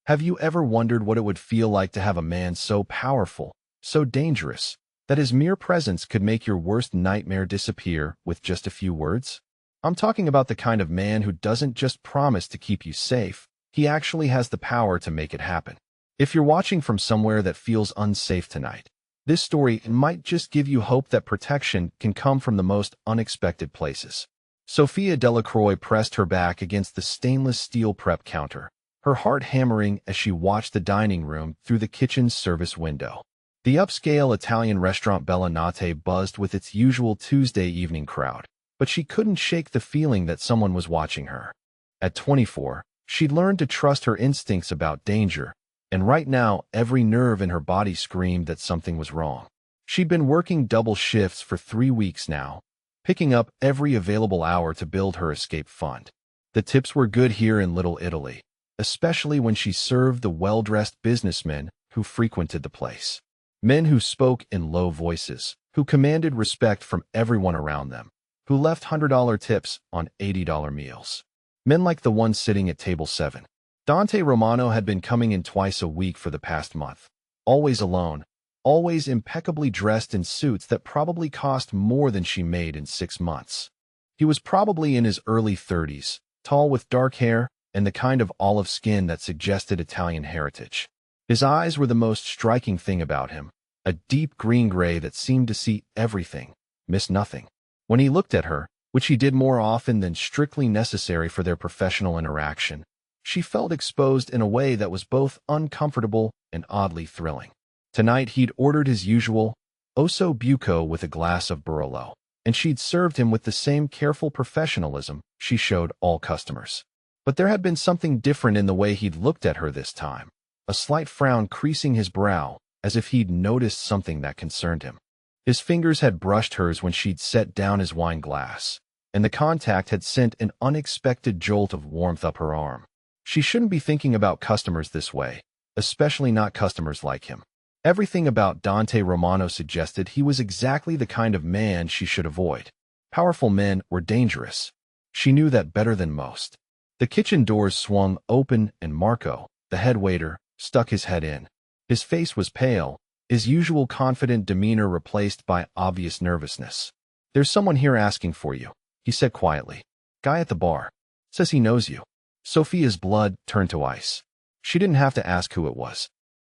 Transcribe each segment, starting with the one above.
Have you ever wondered what it would feel like to have a man so powerful, so dangerous, that his mere presence could make your worst nightmare disappear with just a few words? I'm talking about the kind of man who doesn't just promise to keep you safe, he actually has the power to make it happen. If you're watching from somewhere that feels unsafe tonight, this story might just give you hope that protection can come from the most unexpected places. Sophia Delacroix pressed her back against the stainless steel prep counter, her heart hammering as she watched the dining room through the kitchen's service window. The upscale Italian restaurant Bella Notte buzzed with its usual Tuesday evening crowd, but she couldn't shake the feeling that someone was watching her. At 24, she'd learned to trust her instincts about danger, and right now every nerve in her body screamed that something was wrong. She'd been working double shifts for 3 weeks now, picking up every available hour to build her escape fund. The tips were good here in Little Italy, especially when she served the well-dressed businessmen who frequented the place. Men who spoke in low voices, who commanded respect from everyone around them, who left $100 tips on $80 meals. Men like the one sitting at table 7. Dante Romano had been coming in twice a week for the past month, always alone, always impeccably dressed in suits that probably cost more than she made in 6 months. He was probably in his early 30s, tall with dark hair and the kind of olive skin that suggested Italian heritage. His eyes were the most striking thing about him, a deep green-gray that seemed to see everything, miss nothing. When he looked at her, which he did more often than strictly necessary for their professional interaction, she felt exposed in a way that was both uncomfortable and oddly thrilling. Tonight he'd ordered his usual osso buco with a glass of Barolo, and she'd served him with the same careful professionalism she showed all customers. But there had been something different in the way he'd looked at her this time, a slight frown creasing his brow, as if he'd noticed something that concerned him. His fingers had brushed hers when she'd set down his wine glass, and the contact had sent an unexpected jolt of warmth up her arm. She shouldn't be thinking about customers this way, especially not customers like him. Everything about Dante Romano suggested he was exactly the kind of man she should avoid. Powerful men were dangerous. She knew that better than most. The kitchen doors swung open and Marco, the head waiter, stuck his head in. His face was pale, his usual confident demeanor replaced by obvious nervousness. "There's someone here asking for you," he said quietly. "Guy at the bar. Says he knows you." Sophia's blood turned to ice. She didn't have to ask who it was.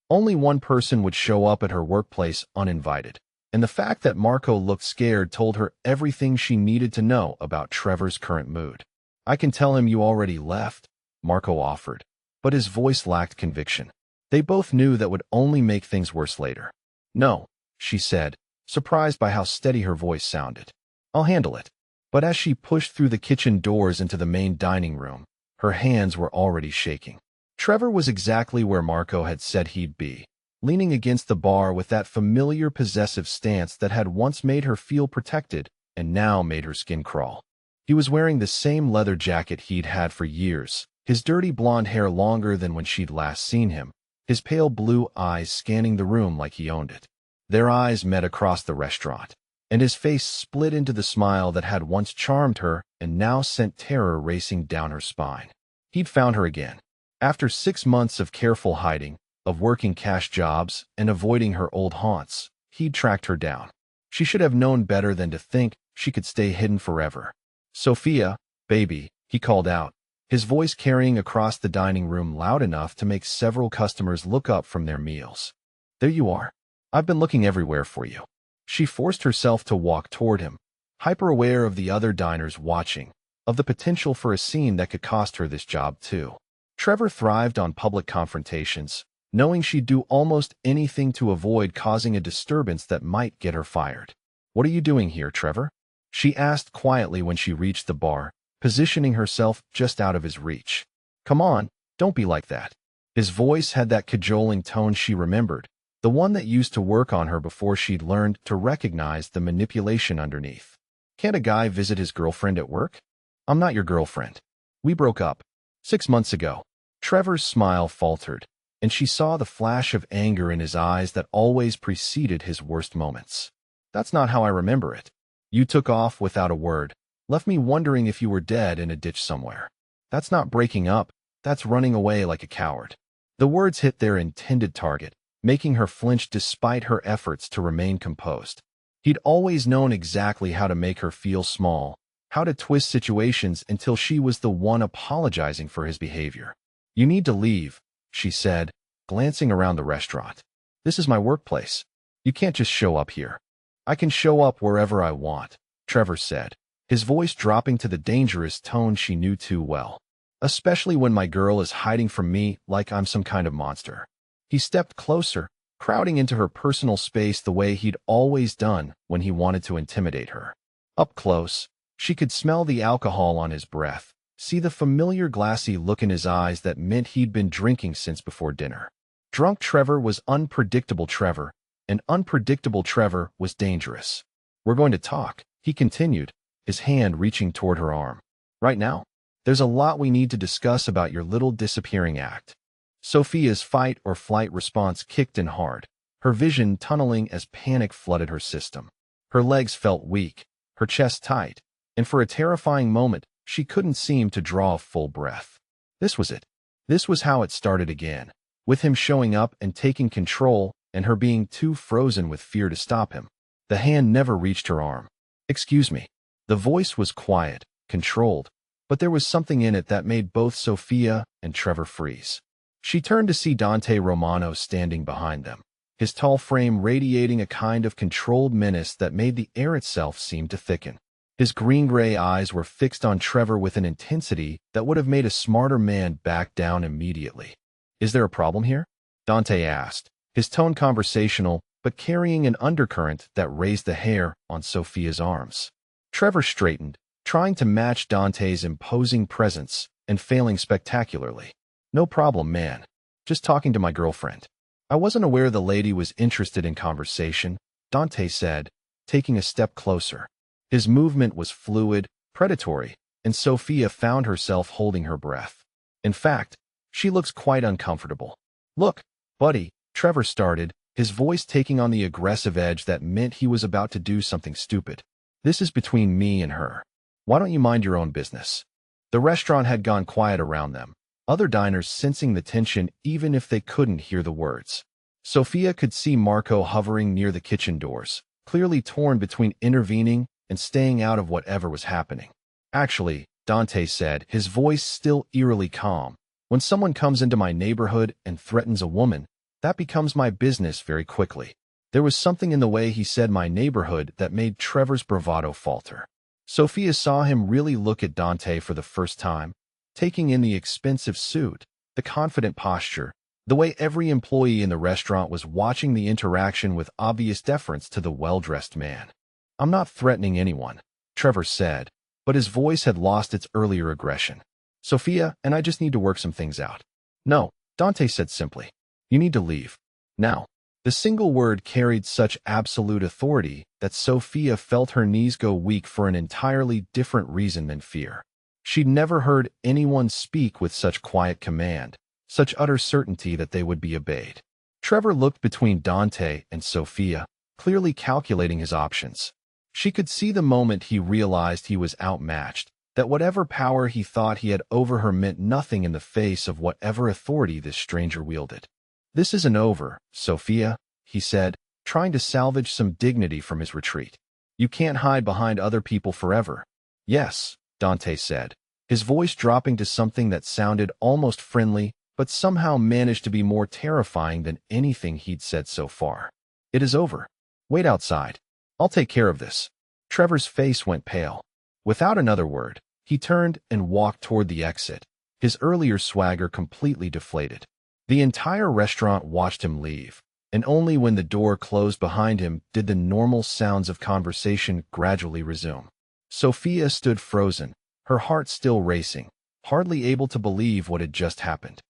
Only one person would show up at her workplace uninvited, and the fact that Marco looked scared told her everything she needed to know about Trevor's current mood. "I can tell him you already left," Marco offered, but his voice lacked conviction. They both knew that would only make things worse later. "No," she said, surprised by how steady her voice sounded. "I'll handle it." But as she pushed through the kitchen doors into the main dining room, her hands were already shaking. Trevor was exactly where Marco had said he'd be, leaning against the bar with that familiar possessive stance that had once made her feel protected and now made her skin crawl. He was wearing the same leather jacket he'd had for years, his dirty blonde hair longer than when she'd last seen him, his pale blue eyes scanning the room like he owned it. Their eyes met across the restaurant, and his face split into the smile that had once charmed her and now sent terror racing down her spine. He'd found her again. After 6 months of careful hiding, of working cash jobs and avoiding her old haunts, he'd tracked her down. She should have known better than to think she could stay hidden forever. "Sophia, baby," he called out, his voice carrying across the dining room loud enough to make several customers look up from their meals. "There you are. I've been looking everywhere for you." She forced herself to walk toward him, hyper-aware of the other diners watching, of the potential for a scene that could cost her this job too. Trevor thrived on public confrontations, knowing she'd do almost anything to avoid causing a disturbance that might get her fired. "What are you doing here, Trevor?" she asked quietly when she reached the bar, positioning herself just out of his reach. "Come on, don't be like that." His voice had that cajoling tone she remembered, the one that used to work on her before she'd learned to recognize the manipulation underneath. "Can't a guy visit his girlfriend at work?" "I'm not your girlfriend. We broke up 6 months ago." Trevor's smile faltered, and she saw the flash of anger in his eyes that always preceded his worst moments. "That's not how I remember it. You took off without a word, left me wondering if you were dead in a ditch somewhere. That's not breaking up, that's running away like a coward." The words hit their intended target, making her flinch despite her efforts to remain composed. He'd always known exactly how to make her feel small, how to twist situations until she was the one apologizing for his behavior. "You need to leave," she said, glancing around the restaurant. "This is my workplace. You can't just show up here." "I can show up wherever I want," Trevor said, his voice dropping to the dangerous tone she knew too well. "Especially when my girl is hiding from me like I'm some kind of monster." He stepped closer, crowding into her personal space the way he'd always done when he wanted to intimidate her. Up close, she could smell the alcohol on his breath, see the familiar glassy look in his eyes that meant he'd been drinking since before dinner. Drunk Trevor was unpredictable Trevor, and unpredictable Trevor was dangerous. "We're going to talk," he continued, his hand reaching toward her arm. "Right now? There's a lot we need to discuss about your little disappearing act." Sophia's fight-or-flight response kicked in hard, her vision tunneling as panic flooded her system. Her legs felt weak, her chest tight, and for a terrifying moment, she couldn't seem to draw a full breath. This was it. This was how it started again, with him showing up and taking control, and her being too frozen with fear to stop him. The hand never reached her arm. "Excuse me." The voice was quiet, controlled, but there was something in it that made both Sophia and Trevor freeze. She turned to see Dante Romano standing behind them, his tall frame radiating a kind of controlled menace that made the air itself seem to thicken. His green-gray eyes were fixed on Trevor with an intensity that would have made a smarter man back down immediately. "Is there a problem here?" Dante asked, his tone conversational, but carrying an undercurrent that raised the hair on Sophia's arms. Trevor straightened, trying to match Dante's imposing presence and failing spectacularly. "No problem, man. Just talking to my girlfriend." "I wasn't aware the lady was interested in conversation," Dante said, taking a step closer. His movement was fluid, predatory, and Sophia found herself holding her breath. "In fact, she looks quite uncomfortable." "Look, buddy," Trevor started, his voice taking on the aggressive edge that meant he was about to do something stupid. "This is between me and her. Why don't you mind your own business?" The restaurant had gone quiet around them, other diners sensing the tension even if they couldn't hear the words. Sophia could see Marco hovering near the kitchen doors, clearly torn between intervening and staying out of whatever was happening. "Actually," Dante said, his voice still eerily calm, "when someone comes into my neighborhood and threatens a woman, that becomes my business very quickly." There was something in the way he said "my neighborhood" that made Trevor's bravado falter. Sophia saw him really look at Dante for the first time, taking in the expensive suit, the confident posture, the way every employee in the restaurant was watching the interaction with obvious deference to the well-dressed man. "I'm not threatening anyone," Trevor said, but his voice had lost its earlier aggression. "Sophia and I just need to work some things out." "No," Dante said simply. "You need to leave. Now." The single word carried such absolute authority that Sophia felt her knees go weak for an entirely different reason than fear. She'd never heard anyone speak with such quiet command, such utter certainty that they would be obeyed. Trevor looked between Dante and Sophia, clearly calculating his options. She could see the moment he realized he was outmatched, that whatever power he thought he had over her meant nothing in the face of whatever authority this stranger wielded. "This isn't over, Sophia," he said, trying to salvage some dignity from his retreat. "You can't hide behind other people forever." "Yes," Dante said, his voice dropping to something that sounded almost friendly, but somehow managed to be more terrifying than anything he'd said so far. "It is over. Wait outside. I'll take care of this." Trevor's face went pale. Without another word, he turned and walked toward the exit, his earlier swagger completely deflated. The entire restaurant watched him leave, and only when the door closed behind him did the normal sounds of conversation gradually resume. Sophia stood frozen, her heart still racing, hardly able to believe what had just happened.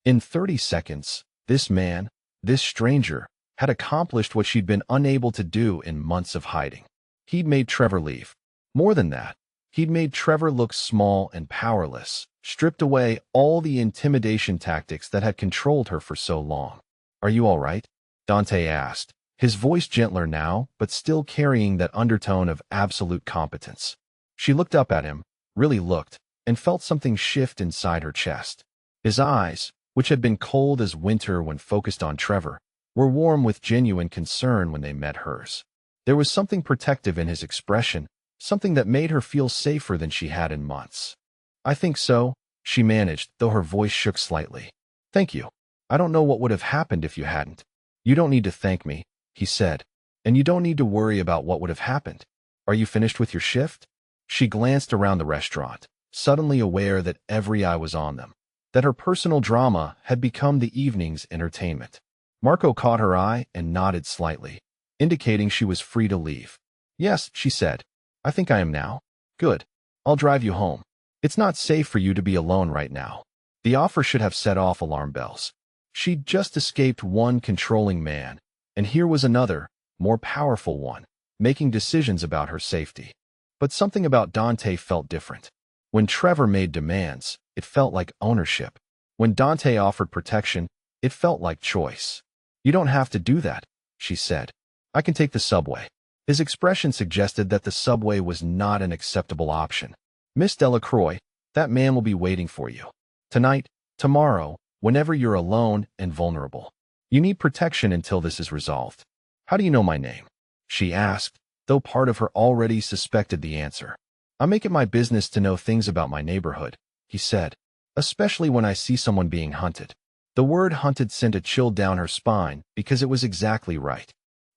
In 30 seconds, this man, this stranger, had accomplished what she'd been unable to do in months of hiding. He'd made Trevor leave. More than that, he'd made Trevor look small and powerless, stripped away all the intimidation tactics that had controlled her for so long. "Are you all right?" Dante asked, his voice gentler now, but still carrying that undertone of absolute competence. She looked up at him, really looked, and felt something shift inside her chest. His eyes, which had been cold as winter when focused on Trevor, were warm with genuine concern when they met hers. There was something protective in his expression, something that made her feel safer than she had in months. "I think so," she managed, though her voice shook slightly. "Thank you. I don't know what would have happened if you hadn't." "You don't need to thank me," he said. "And you don't need to worry about what would have happened. Are you finished with your shift?" She glanced around the restaurant, suddenly aware that every eye was on them, that her personal drama had become the evening's entertainment. Marco caught her eye and nodded slightly, indicating she was free to leave. "Yes," she said. "I think I am now." "Good. I'll drive you home. It's not safe for you to be alone right now." The offer should have set off alarm bells. She'd just escaped one controlling man, and here was another, more powerful one, making decisions about her safety. But something about Dante felt different. When Trevor made demands, it felt like ownership. When Dante offered protection, it felt like choice. "You don't have to do that," she said. "I can take the subway." His expression suggested that the subway was not an acceptable option. "Miss Delacroix, that man will be waiting for you. Tonight, tomorrow, whenever you're alone and vulnerable. You need protection until this is resolved." "How do you know my name?" she asked, though part of her already suspected the answer. "I make it my business to know things about my neighborhood," he said, "especially when I see someone being hunted." The word hunted sent a chill down her spine because it was exactly right.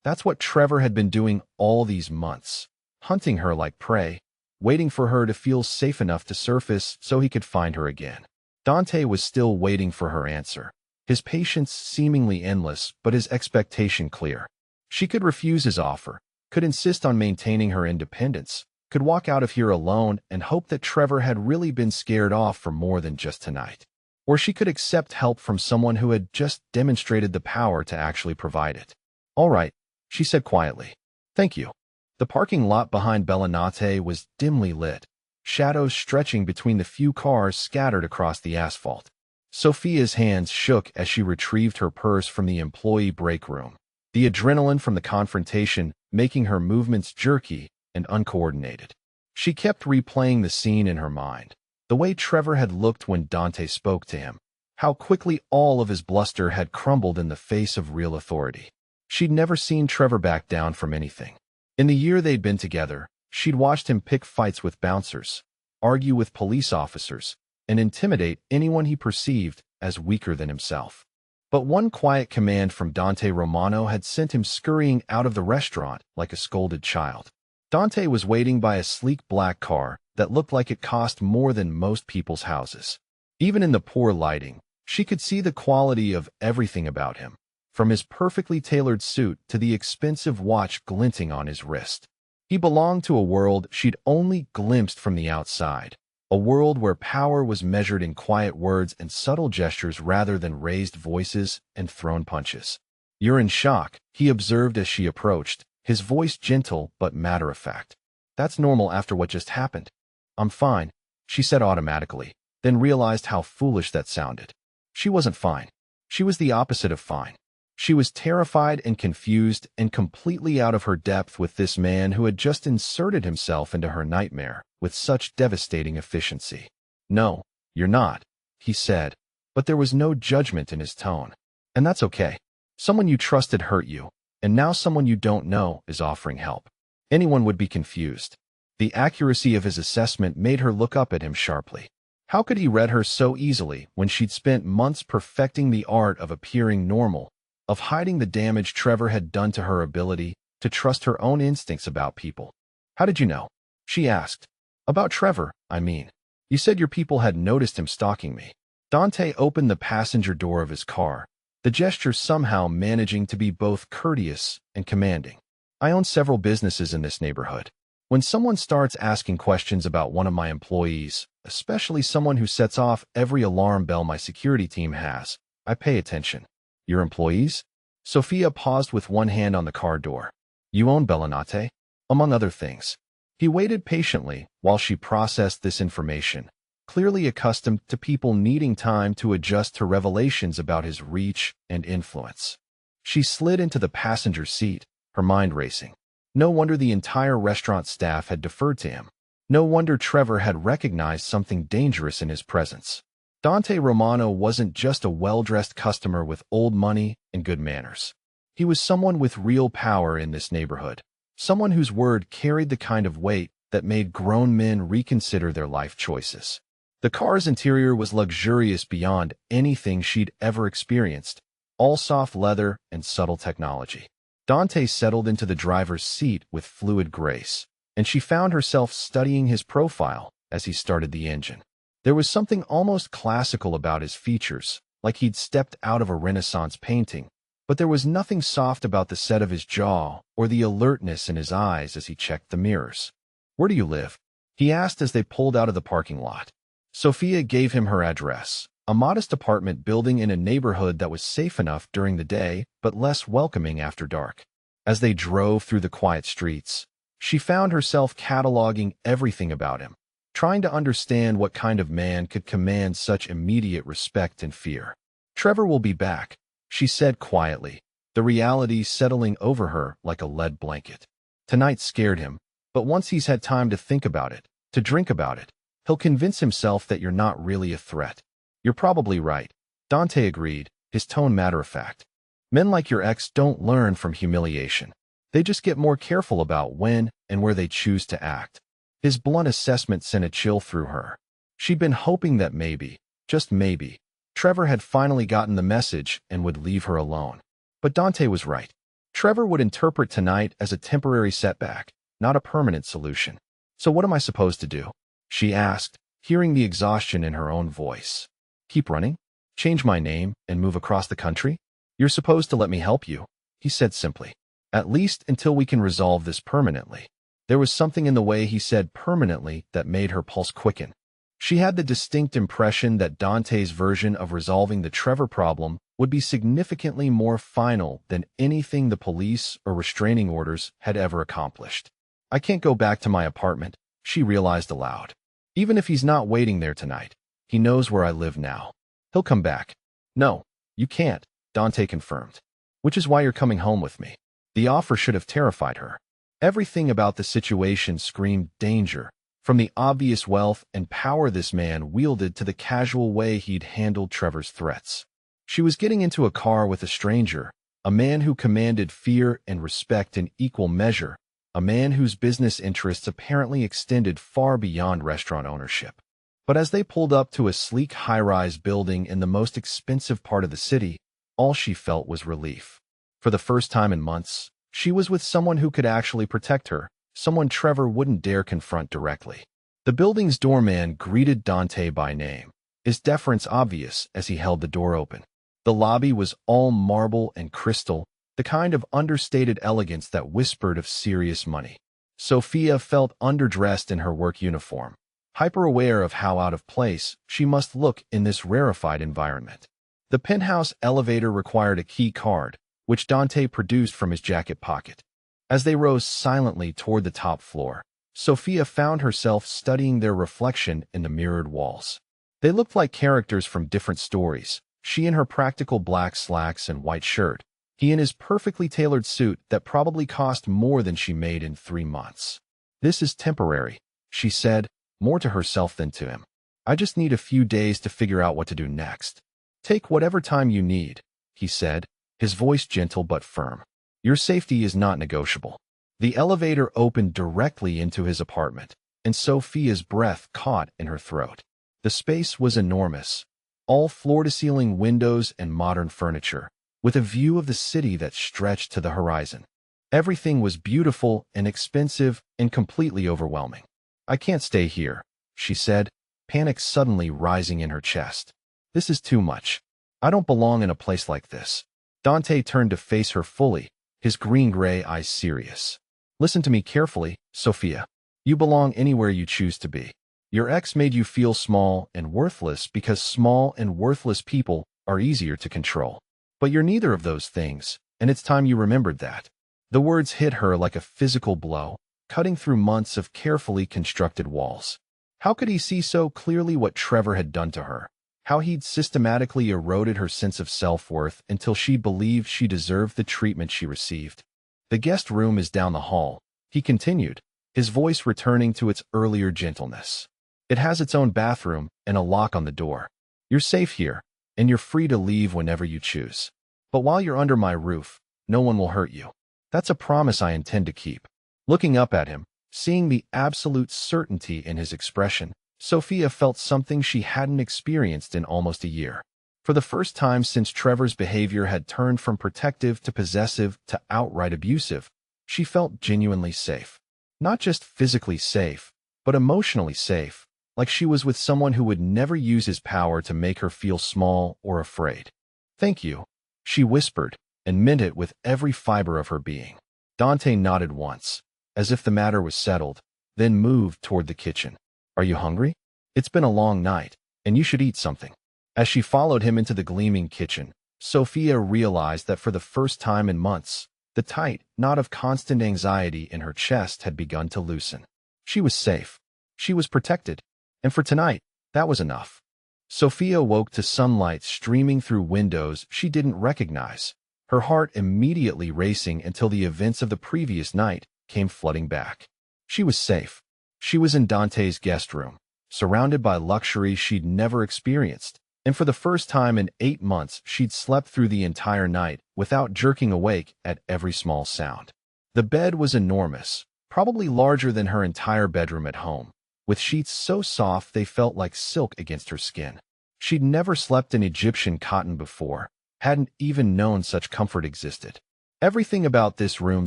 That's what Trevor had been doing all these months, hunting her like prey, waiting for her to feel safe enough to surface so he could find her again. Dante was still waiting for her answer, his patience seemingly endless but his expectation clear. She could refuse his offer, could insist on maintaining her independence, could walk out of here alone and hope that Trevor had really been scared off for more than just tonight. Or she could accept help from someone who had just demonstrated the power to actually provide it. "All right," she said quietly. "Thank you." The parking lot behind Bellinate was dimly lit, shadows stretching between the few cars scattered across the asphalt. Sophia's hands shook as she retrieved her purse from the employee break room, the adrenaline from the confrontation making her movements jerky and uncoordinated. She kept replaying the scene in her mind, the way Trevor had looked when Dante spoke to him, how quickly all of his bluster had crumbled in the face of real authority. She'd never seen Trevor back down from anything. In the year they'd been together, she'd watched him pick fights with bouncers, argue with police officers, and intimidate anyone he perceived as weaker than himself. But one quiet command from Dante Romano had sent him scurrying out of the restaurant like a scolded child. Dante was waiting by a sleek black car that looked like it cost more than most people's houses. Even in the poor lighting, she could see the quality of everything about him, from his perfectly tailored suit to the expensive watch glinting on his wrist. He belonged to a world she'd only glimpsed from the outside, a world where power was measured in quiet words and subtle gestures rather than raised voices and thrown punches. "You're in shock," he observed as she approached, his voice gentle but matter-of-fact. "That's normal after what just happened." "I'm fine," she said automatically, then realized how foolish that sounded. She wasn't fine. She was the opposite of fine. She was terrified and confused and completely out of her depth with this man who had just inserted himself into her nightmare with such devastating efficiency. "No, you're not," he said, but there was no judgment in his tone. "And that's okay. Someone you trusted hurt you, and now someone you don't know is offering help." Anyone would be confused. The accuracy of his assessment made her look up at him sharply. How could he read her so easily when she'd spent months perfecting the art of appearing normal, of hiding the damage Trevor had done to her ability to trust her own instincts about people? "How did you know?" she asked. "About Trevor, I mean. You said your people had noticed him stalking me." Dante opened the passenger door of his car, the gesture somehow managing to be both courteous and commanding. "I own several businesses in this neighborhood. When someone starts asking questions about one of my employees, especially someone who sets off every alarm bell my security team has, I pay attention." "Your employees?" Sophia paused with one hand on the car door. "You own Bellinate?" "Among other things." He waited patiently while she processed this information, clearly accustomed to people needing time to adjust to revelations about his reach and influence. She slid into the passenger seat, her mind racing. No wonder the entire restaurant staff had deferred to him. No wonder Trevor had recognized something dangerous in his presence. Dante Romano wasn't just a well-dressed customer with old money and good manners. He was someone with real power in this neighborhood, someone whose word carried the kind of weight that made grown men reconsider their life choices. The car's interior was luxurious beyond anything she'd ever experienced, all soft leather and subtle technology. Dante settled into the driver's seat with fluid grace, and she found herself studying his profile as he started the engine. There was something almost classical about his features, like he'd stepped out of a Renaissance painting, but there was nothing soft about the set of his jaw or the alertness in his eyes as he checked the mirrors. "Where do you live?" he asked as they pulled out of the parking lot. Sophia gave him her address, a modest apartment building in a neighborhood that was safe enough during the day but less welcoming after dark. As they drove through the quiet streets, she found herself cataloging everything about him, trying to understand what kind of man could command such immediate respect and fear. "Trevor will be back," she said quietly, the reality settling over her like a lead blanket. Tonight scared him, but once he's had time to think about it, to drink about it, he'll convince himself that you're not really a threat. "You're probably right," Dante agreed, his tone matter-of-fact. "Men like your ex don't learn from humiliation. They just get more careful about when and where they choose to act." His blunt assessment sent a chill through her. She'd been hoping that maybe, just maybe, Trevor had finally gotten the message and would leave her alone. But Dante was right. Trevor would interpret tonight as a temporary setback, not a permanent solution. "So what am I supposed to do?" she asked, hearing the exhaustion in her own voice. "Keep running? Change my name and move across the country? You're supposed to let me help you," he said simply. "At least until we can resolve this permanently." There was something in the way he said permanently that made her pulse quicken. She had the distinct impression that Dante's version of resolving the Trevor problem would be significantly more final than anything the police or restraining orders had ever accomplished. "I can't go back to my apartment," she realized aloud. "Even if he's not waiting there tonight, he knows where I live now. He'll come back." "No, you can't," Dante confirmed. "Which is why you're coming home with me." The offer should have terrified her. Everything about the situation screamed danger, from the obvious wealth and power this man wielded to the casual way he'd handled Trevor's threats. She was getting into a car with a stranger, a man who commanded fear and respect in equal measure, a man whose business interests apparently extended far beyond restaurant ownership. But as they pulled up to a sleek high-rise building in the most expensive part of the city, all she felt was relief. For the first time in months, she was with someone who could actually protect her, someone Trevor wouldn't dare confront directly. The building's doorman greeted Dante by name, his deference obvious as he held the door open. The lobby was all marble and crystal, the kind of understated elegance that whispered of serious money. Sophia felt underdressed in her work uniform, hyper-aware of how out of place she must look in this rarefied environment. The penthouse elevator required a key card, which Dante produced from his jacket pocket. As they rose silently toward the top floor, Sophia found herself studying their reflection in the mirrored walls. They looked like characters from different stories, she in her practical black slacks and white shirt, he in his perfectly tailored suit that probably cost more than she made in 3 months. "This is temporary," she said, more to herself than to him. "I just need a few days to figure out what to do next." "Take whatever time you need," he said, his voice gentle but firm. "Your safety is not negotiable." The elevator opened directly into his apartment, and Sophia's breath caught in her throat. The space was enormous, all floor-to-ceiling windows and modern furniture, with a view of the city that stretched to the horizon. Everything was beautiful and expensive and completely overwhelming. "I can't stay here," she said, panic suddenly rising in her chest. "This is too much. I don't belong in a place like this." Dante turned to face her fully, his green-gray eyes serious. "Listen to me carefully, Sophia. You belong anywhere you choose to be. Your ex made you feel small and worthless because small and worthless people are easier to control. But you're neither of those things, and it's time you remembered that." The words hit her like a physical blow, cutting through months of carefully constructed walls. How could he see so clearly what Trevor had done to her? How he'd systematically eroded her sense of self-worth until she believed she deserved the treatment she received. "The guest room is down the hall," he continued, his voice returning to its earlier gentleness. "It has its own bathroom and a lock on the door. You're safe here, and you're free to leave whenever you choose. But while you're under my roof, no one will hurt you. That's a promise I intend to keep." Looking up at him, seeing the absolute certainty in his expression, Sophia felt something she hadn't experienced in almost a year. For the first time since Trevor's behavior had turned from protective to possessive to outright abusive, she felt genuinely safe. Not just physically safe, but emotionally safe, like she was with someone who would never use his power to make her feel small or afraid. "Thank you," she whispered, and meant it with every fiber of her being. Dante nodded once, as if the matter was settled, then moved toward the kitchen. "Are you hungry? It's been a long night, and you should eat something." As she followed him into the gleaming kitchen, Sophia realized that for the first time in months, the tight knot of constant anxiety in her chest had begun to loosen. She was safe. She was protected. And for tonight, that was enough. Sophia woke to sunlight streaming through windows she didn't recognize, her heart immediately racing until the events of the previous night came flooding back. She was safe. She was in Dante's guest room, surrounded by luxury she'd never experienced. And for the first time in 8 months, she'd slept through the entire night without jerking awake at every small sound. The bed was enormous, probably larger than her entire bedroom at home, with sheets so soft they felt like silk against her skin. She'd never slept in Egyptian cotton before, hadn't even known such comfort existed. Everything about this room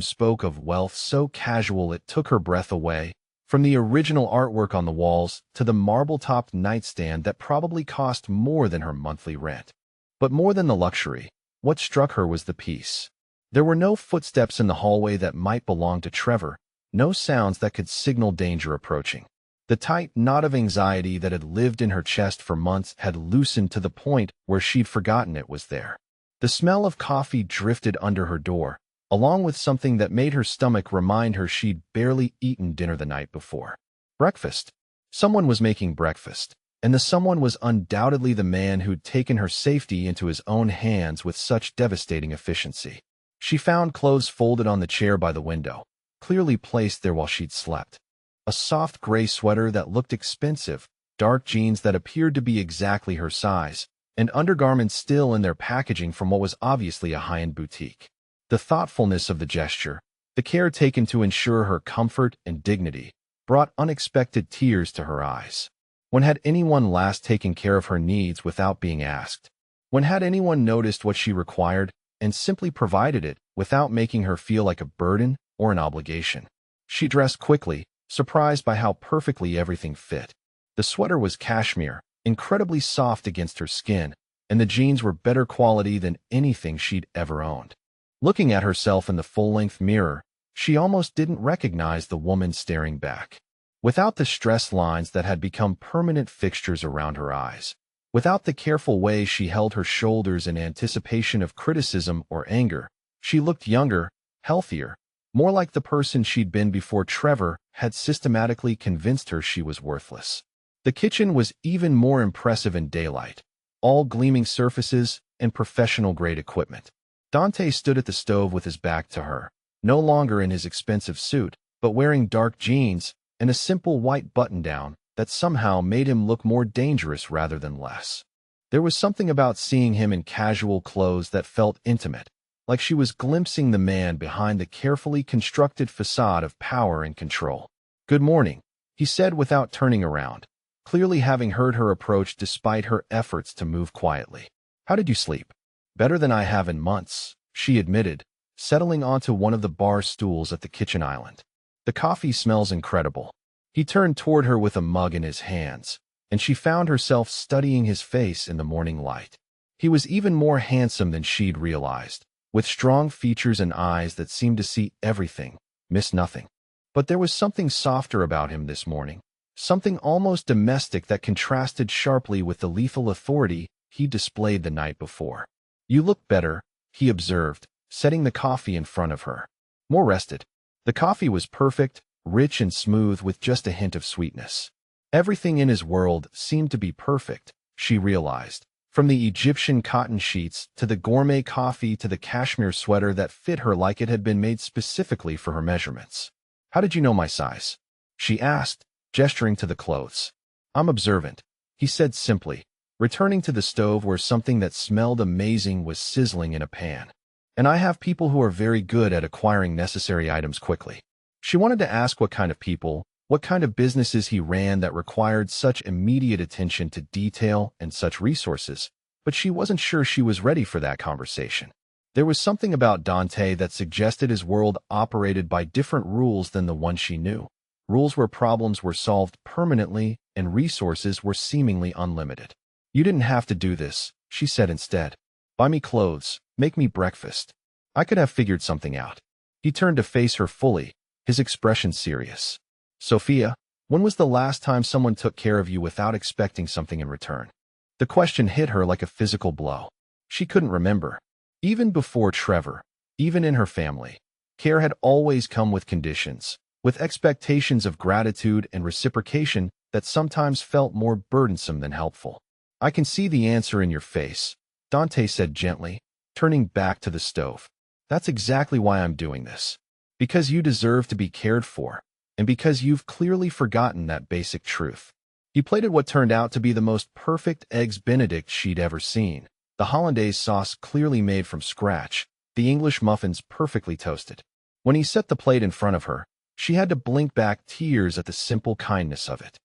spoke of wealth so casual it took her breath away, from the original artwork on the walls to the marble-topped nightstand that probably cost more than her monthly rent. But more than the luxury, what struck her was the peace. There were no footsteps in the hallway that might belong to Trevor, no sounds that could signal danger approaching. The tight knot of anxiety that had lived in her chest for months had loosened to the point where she'd forgotten it was there. The smell of coffee drifted under her door, along with something that made her stomach remind her she'd barely eaten dinner the night before. Breakfast. Someone was making breakfast, and the someone was undoubtedly the man who'd taken her safety into his own hands with such devastating efficiency. She found clothes folded on the chair by the window, clearly placed there while she'd slept. A soft gray sweater that looked expensive, dark jeans that appeared to be exactly her size, and undergarments still in their packaging from what was obviously a high-end boutique. The thoughtfulness of the gesture, the care taken to ensure her comfort and dignity, brought unexpected tears to her eyes. When had anyone last taken care of her needs without being asked? When had anyone noticed what she required and simply provided it without making her feel like a burden or an obligation? She dressed quickly, surprised by how perfectly everything fit. The sweater was cashmere, incredibly soft against her skin, and the jeans were better quality than anything she'd ever owned. Looking at herself in the full-length mirror, she almost didn't recognize the woman staring back. Without the stress lines that had become permanent fixtures around her eyes, without the careful way she held her shoulders in anticipation of criticism or anger, she looked younger, healthier, more like the person she'd been before Trevor had systematically convinced her she was worthless. The kitchen was even more impressive in daylight, all gleaming surfaces and professional-grade equipment. Dante stood at the stove with his back to her, no longer in his expensive suit, but wearing dark jeans and a simple white button-down that somehow made him look more dangerous rather than less. There was something about seeing him in casual clothes that felt intimate, like she was glimpsing the man behind the carefully constructed facade of power and control. "Good morning," he said without turning around, clearly having heard her approach despite her efforts to move quietly. "How did you sleep?" "Better than I have in months," she admitted, settling onto one of the bar stools at the kitchen island. "The coffee smells incredible." He turned toward her with a mug in his hands, and she found herself studying his face in the morning light. He was even more handsome than she'd realized, with strong features and eyes that seemed to see everything, miss nothing. But there was something softer about him this morning, something almost domestic that contrasted sharply with the lethal authority he displayed the night before. "You look better," he observed, setting the coffee in front of her. "More rested." The coffee was perfect, rich and smooth with just a hint of sweetness. Everything in his world seemed to be perfect, she realized, from the Egyptian cotton sheets to the gourmet coffee to the cashmere sweater that fit her like it had been made specifically for her measurements. "How did you know my size?" she asked, gesturing to the clothes. "I'm observant," he said simply, returning to the stove where something that smelled amazing was sizzling in a pan. And I have people who are very good at acquiring necessary items quickly. She wanted to ask what kind of people, what kind of businesses he ran that required such immediate attention to detail and such resources, but she wasn't sure she was ready for that conversation. There was something about Dante that suggested his world operated by different rules than the one she knew. Rules where problems were solved permanently and resources were seemingly unlimited. You didn't have to do this, she said instead. Buy me clothes, make me breakfast. I could have figured something out. He turned to face her fully, his expression serious. Sophia, when was the last time someone took care of you without expecting something in return? The question hit her like a physical blow. She couldn't remember. Even before Trevor, even in her family, care had always come with conditions, with expectations of gratitude and reciprocation that sometimes felt more burdensome than helpful. I can see the answer in your face, Dante said gently, turning back to the stove. That's exactly why I'm doing this. Because you deserve to be cared for, and because you've clearly forgotten that basic truth. He plated what turned out to be the most perfect eggs Benedict she'd ever seen. The hollandaise sauce clearly made from scratch, the English muffins perfectly toasted. When he set the plate in front of her, she had to blink back tears at the simple kindness of it.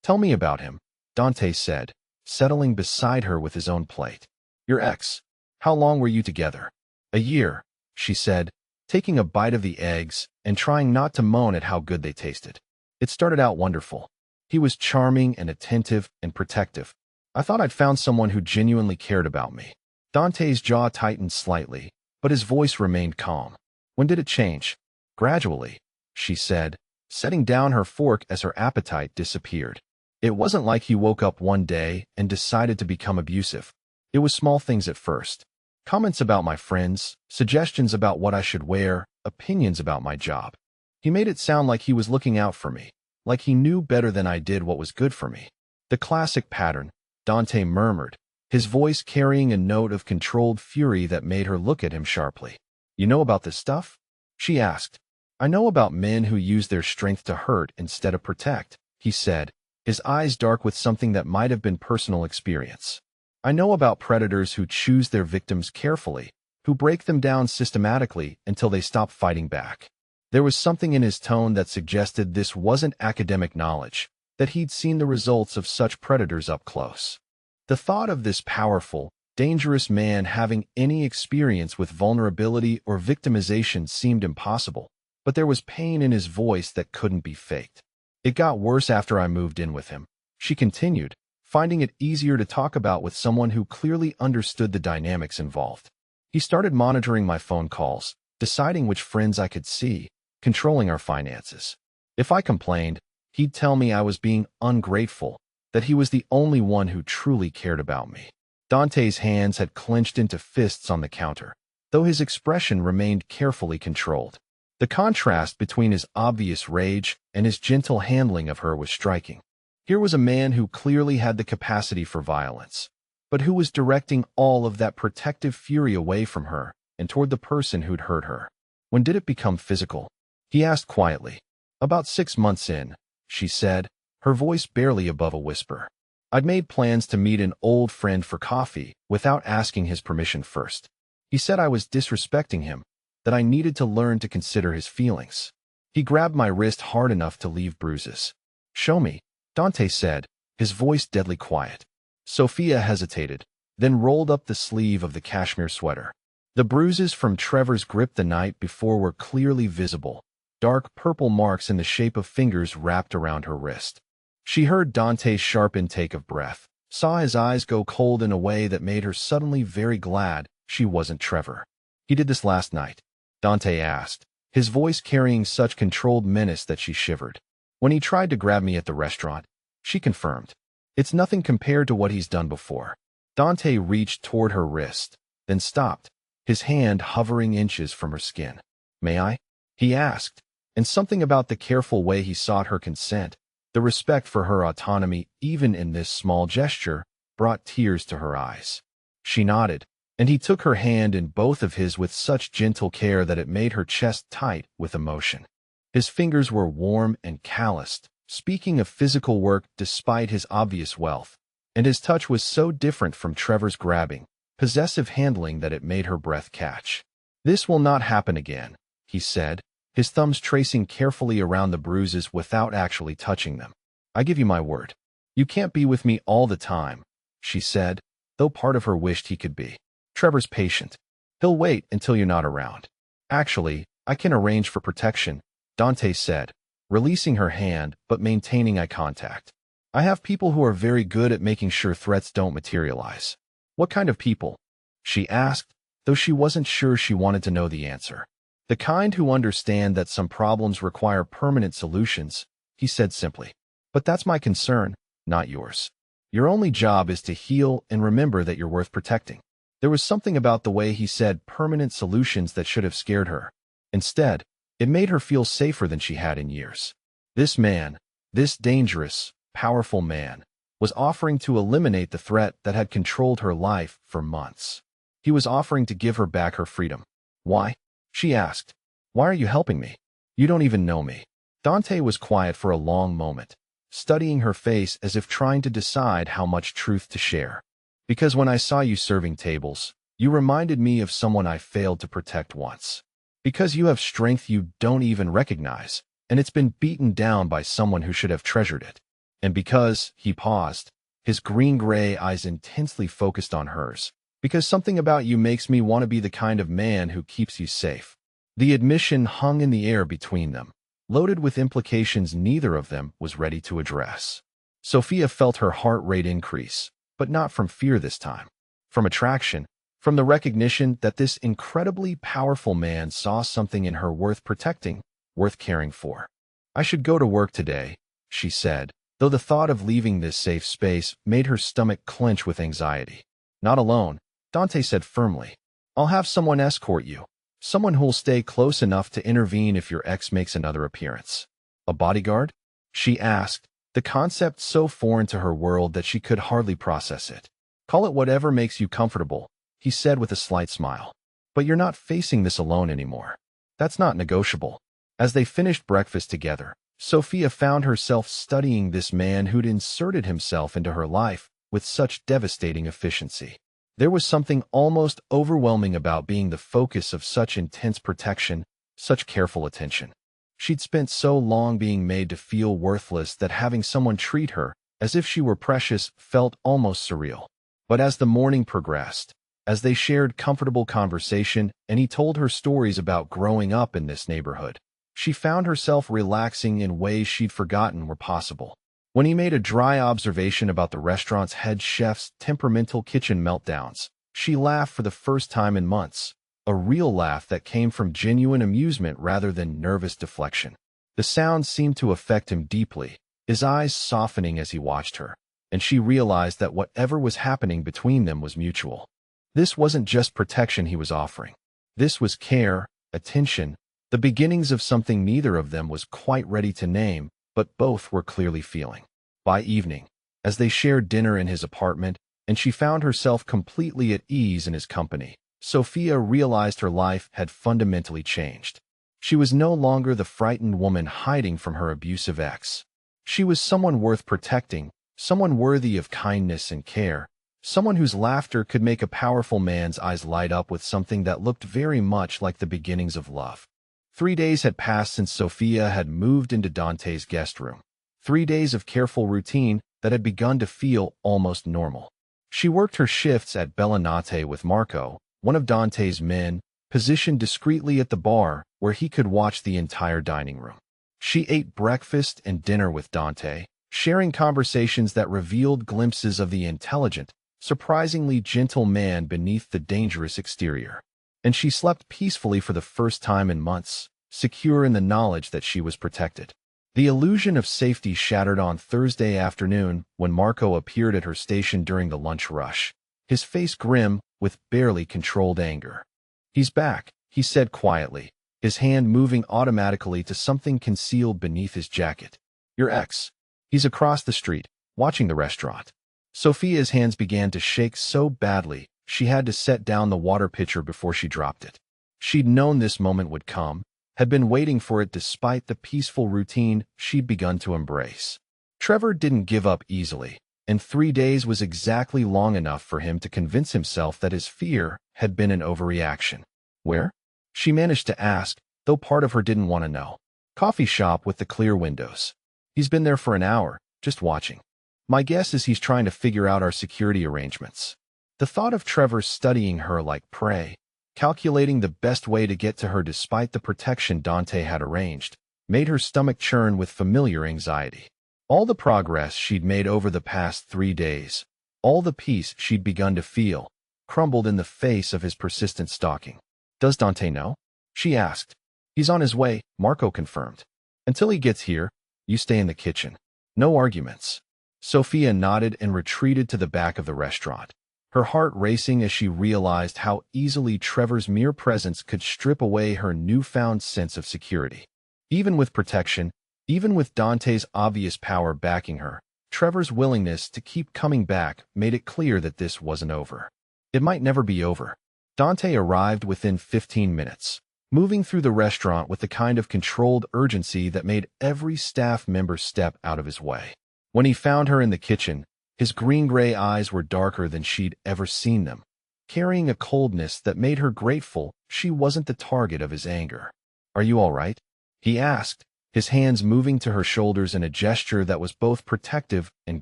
Tell me about him, Dante said, settling beside her with his own plate. Your ex. How long were you together? A year, she said, taking a bite of the eggs and trying not to moan at how good they tasted. It started out wonderful. He was charming and attentive and protective. I thought I'd found someone who genuinely cared about me. Dante's jaw tightened slightly, but his voice remained calm. When did it change? Gradually, she said, setting down her fork as her appetite disappeared. It wasn't like he woke up one day and decided to become abusive. It was small things at first. Comments about my friends, suggestions about what I should wear, opinions about my job. He made it sound like he was looking out for me, like he knew better than I did what was good for me. The classic pattern, Dante murmured, his voice carrying a note of controlled fury that made her look at him sharply. You know about this stuff? She asked. I know about men who use their strength to hurt instead of protect, he said, his eyes dark with something that might have been personal experience. I know about predators who choose their victims carefully, who break them down systematically until they stop fighting back. There was something in his tone that suggested this wasn't academic knowledge, that he'd seen the results of such predators up close. The thought of this powerful, dangerous man having any experience with vulnerability or victimization seemed impossible, but there was pain in his voice that couldn't be faked. It got worse after I moved in with him, she continued, finding it easier to talk about with someone who clearly understood the dynamics involved. He started monitoring my phone calls, deciding which friends I could see, controlling our finances. If I complained, he'd tell me I was being ungrateful, that he was the only one who truly cared about me. Dante's hands had clenched into fists on the counter, though his expression remained carefully controlled. The contrast between his obvious rage and his gentle handling of her was striking. Here was a man who clearly had the capacity for violence, but who was directing all of that protective fury away from her and toward the person who'd hurt her. When did it become physical? He asked quietly. About 6 months in, she said, her voice barely above a whisper. I'd made plans to meet an old friend for coffee without asking his permission first. He said I was disrespecting him, that I needed to learn to consider his feelings. He grabbed my wrist hard enough to leave bruises. Show me, Dante said, his voice deadly quiet. Sophia hesitated, then rolled up the sleeve of the cashmere sweater. The bruises from Trevor's grip the night before were clearly visible, dark purple marks in the shape of fingers wrapped around her wrist. She heard Dante's sharp intake of breath, saw his eyes go cold in a way that made her suddenly very glad she wasn't Trevor. He did this last night, Dante asked, his voice carrying such controlled menace that she shivered. When he tried to grab me at the restaurant, she confirmed. It's nothing compared to what he's done before. Dante reached toward her wrist, then stopped, his hand hovering inches from her skin. May I? He asked, and something about the careful way he sought her consent, the respect for her autonomy even in this small gesture, brought tears to her eyes. She nodded, and he took her hand in both of his with such gentle care that it made her chest tight with emotion. His fingers were warm and calloused, speaking of physical work despite his obvious wealth. and his touch was so different from Trevor's grabbing, possessive handling that it made her breath catch. "This will not happen again," he said, his thumbs tracing carefully around the bruises without actually touching them. "I give you my word." "You can't be with me all the time," she said, though part of her wished he could be. "Trevor's patient. He'll wait until you're not around." "Actually, I can arrange for protection," Dante said, releasing her hand but maintaining eye contact. "I have people who are very good at making sure threats don't materialize." "What kind of people?" she asked, though she wasn't sure she wanted to know the answer. "The kind who understand that some problems require permanent solutions," he said simply. "But that's my concern, not yours. Your only job is to heal and remember that you're worth protecting." There was something about the way he said permanent solutions that should have scared her. Instead, it made her feel safer than she had in years. This man, this dangerous, powerful man, was offering to eliminate the threat that had controlled her life for months. He was offering to give her back her freedom. "Why?" she asked. "Why are you helping me? You don't even know me." Dante was quiet for a long moment, studying her face as if trying to decide how much truth to share. "Because when I saw you serving tables, you reminded me of someone I failed to protect once. Because you have strength you don't even recognize, and it's been beaten down by someone who should have treasured it. And because," he paused, his green-gray eyes intensely focused on hers, "because something about you makes me want to be the kind of man who keeps you safe." The admission hung in the air between them, loaded with implications neither of them was ready to address. Sophia felt her heart rate increase, but not from fear this time. From attraction, from the recognition that this incredibly powerful man saw something in her worth protecting, worth caring for. "I should go to work today," she said, though the thought of leaving this safe space made her stomach clench with anxiety. "Not alone," Dante said firmly. "I'll have someone escort you. Someone who'll stay close enough to intervene if your ex makes another appearance." "A bodyguard?" she asked, the concept so foreign to her world that she could hardly process it. "Call it whatever makes you comfortable," he said with a slight smile. "But you're not facing this alone anymore. That's not negotiable." As they finished breakfast together, Sophia found herself studying this man who'd inserted himself into her life with such devastating efficiency. There was something almost overwhelming about being the focus of such intense protection, such careful attention. She'd spent so long being made to feel worthless that having someone treat her as if she were precious felt almost surreal. But as the morning progressed, as they shared comfortable conversation and he told her stories about growing up in this neighborhood, she found herself relaxing in ways she'd forgotten were possible. When he made a dry observation about the restaurant's head chef's temperamental kitchen meltdowns, she laughed for the first time in months, a real laugh that came from genuine amusement rather than nervous deflection. The sound seemed to affect him deeply, his eyes softening as he watched her, and she realized that whatever was happening between them was mutual. This wasn't just protection he was offering. This was care, attention, the beginnings of something neither of them was quite ready to name, but both were clearly feeling. By evening, as they shared dinner in his apartment, and she found herself completely at ease in his company, Sophia realized her life had fundamentally changed. She was no longer the frightened woman hiding from her abusive ex. She was someone worth protecting, someone worthy of kindness and care, someone whose laughter could make a powerful man's eyes light up with something that looked very much like the beginnings of love. 3 days had passed since Sophia had moved into Dante's guest room. 3 days of careful routine that had begun to feel almost normal. She worked her shifts at Bellinate with Marco, one of Dante's men, positioned discreetly at the bar where he could watch the entire dining room. She ate breakfast and dinner with Dante, sharing conversations that revealed glimpses of the intelligent, surprisingly gentle man beneath the dangerous exterior. And she slept peacefully for the first time in months, secure in the knowledge that she was protected. The illusion of safety shattered on Thursday afternoon when Marco appeared at her station during the lunch rush, his face grim with barely controlled anger. "He's back," he said quietly, his hand moving automatically to something concealed beneath his jacket. "Your ex. He's across the street, watching the restaurant." Sophia's hands began to shake so badly she had to set down the water pitcher before she dropped it. She'd known this moment would come, had been waiting for it despite the peaceful routine she'd begun to embrace. Trevor didn't give up easily. and 3 days was exactly long enough for him to convince himself that his fear had been an overreaction. Where? She managed to ask, though part of her didn't want to know. Coffee shop with the clear windows. He's been there for an hour, just watching. My guess is he's trying to figure out our security arrangements. The thought of Trevor studying her like prey, calculating the best way to get to her despite the protection Dante had arranged, made her stomach churn with familiar anxiety. All the progress she'd made over the past 3 days, all the peace she'd begun to feel, crumbled in the face of his persistent stalking. Does Dante know? She asked. He's on his way, Marco confirmed. Until he gets here, you stay in the kitchen. No arguments. Sophia nodded and retreated to the back of the restaurant, her heart racing as she realized how easily Trevor's mere presence could strip away her newfound sense of security. Even with protection, even with Dante's obvious power backing her, Trevor's willingness to keep coming back made it clear that this wasn't over. It might never be over. Dante arrived within 15 minutes, moving through the restaurant with the kind of controlled urgency that made every staff member step out of his way. When he found her in the kitchen, his green-gray eyes were darker than she'd ever seen them, carrying a coldness that made her grateful she wasn't the target of his anger. Are you all right? He asked, his hands moving to her shoulders in a gesture that was both protective and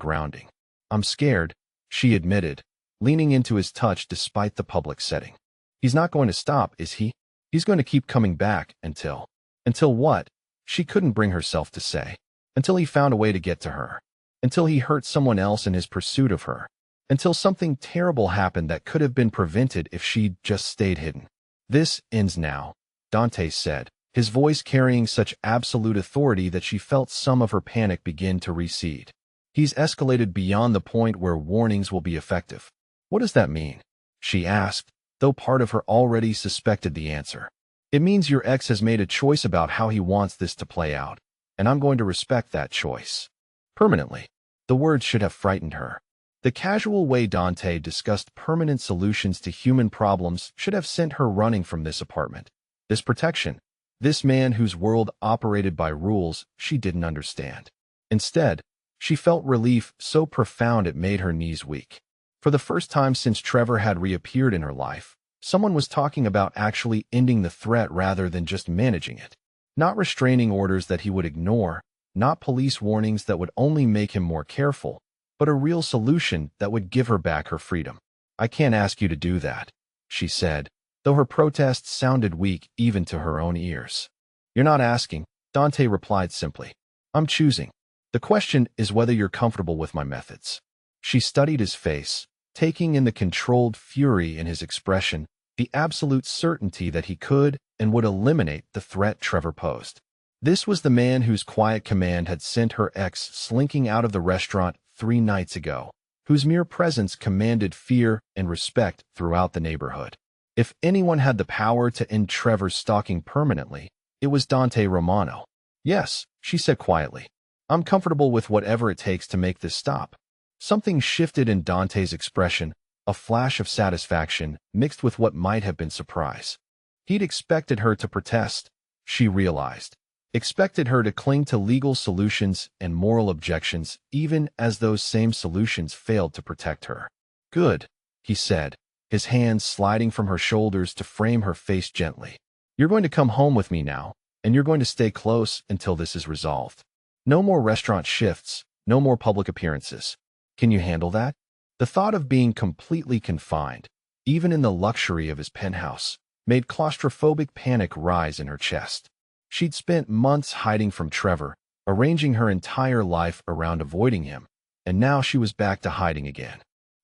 grounding. I'm scared, she admitted, leaning into his touch despite the public setting. He's not going to stop, is he? He's going to keep coming back until... Until what? She couldn't bring herself to say. Until he found a way to get to her. Until he hurt someone else in his pursuit of her. Until something terrible happened that could have been prevented if she'd just stayed hidden. This ends now, Dante said, his voice carrying such absolute authority that she felt some of her panic begin to recede. He's escalated beyond the point where warnings will be effective. What does that mean? She asked, though part of her already suspected the answer. It means your ex has made a choice about how he wants this to play out, and I'm going to respect that choice. Permanently. The words should have frightened her. The casual way Dante discussed permanent solutions to human problems should have sent her running from this apartment. This protection. This man whose world operated by rules she didn't understand. Instead, she felt relief so profound it made her knees weak. For the first time since Trevor had reappeared in her life, someone was talking about actually ending the threat rather than just managing it. Not restraining orders that he would ignore, not police warnings that would only make him more careful, but a real solution that would give her back her freedom. I can't ask you to do that, she said, though her protests sounded weak even to her own ears. You're not asking, Dante replied simply. I'm choosing. The question is whether you're comfortable with my methods. She studied his face, taking in the controlled fury in his expression, the absolute certainty that he could and would eliminate the threat Trevor posed. This was the man whose quiet command had sent her ex slinking out of the restaurant 3 nights ago, whose mere presence commanded fear and respect throughout the neighborhood. If anyone had the power to end Trevor's stalking permanently, it was Dante Romano. Yes, she said quietly. I'm comfortable with whatever it takes to make this stop. Something shifted in Dante's expression, a flash of satisfaction mixed with what might have been surprise. He'd expected her to protest, she realized. Expected her to cling to legal solutions and moral objections even as those same solutions failed to protect her. Good, he said, his hands sliding from her shoulders to frame her face gently. You're going to come home with me now, and you're going to stay close until this is resolved. No more restaurant shifts, no more public appearances. Can you handle that? The thought of being completely confined, even in the luxury of his penthouse, made claustrophobic panic rise in her chest. She'd spent months hiding from Trevor, arranging her entire life around avoiding him, and now she was back to hiding again.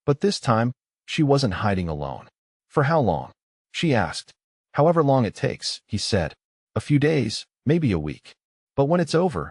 But this time, she wasn't hiding alone. For how long? She asked. However long it takes, he said. A few days, maybe a week. But when it's over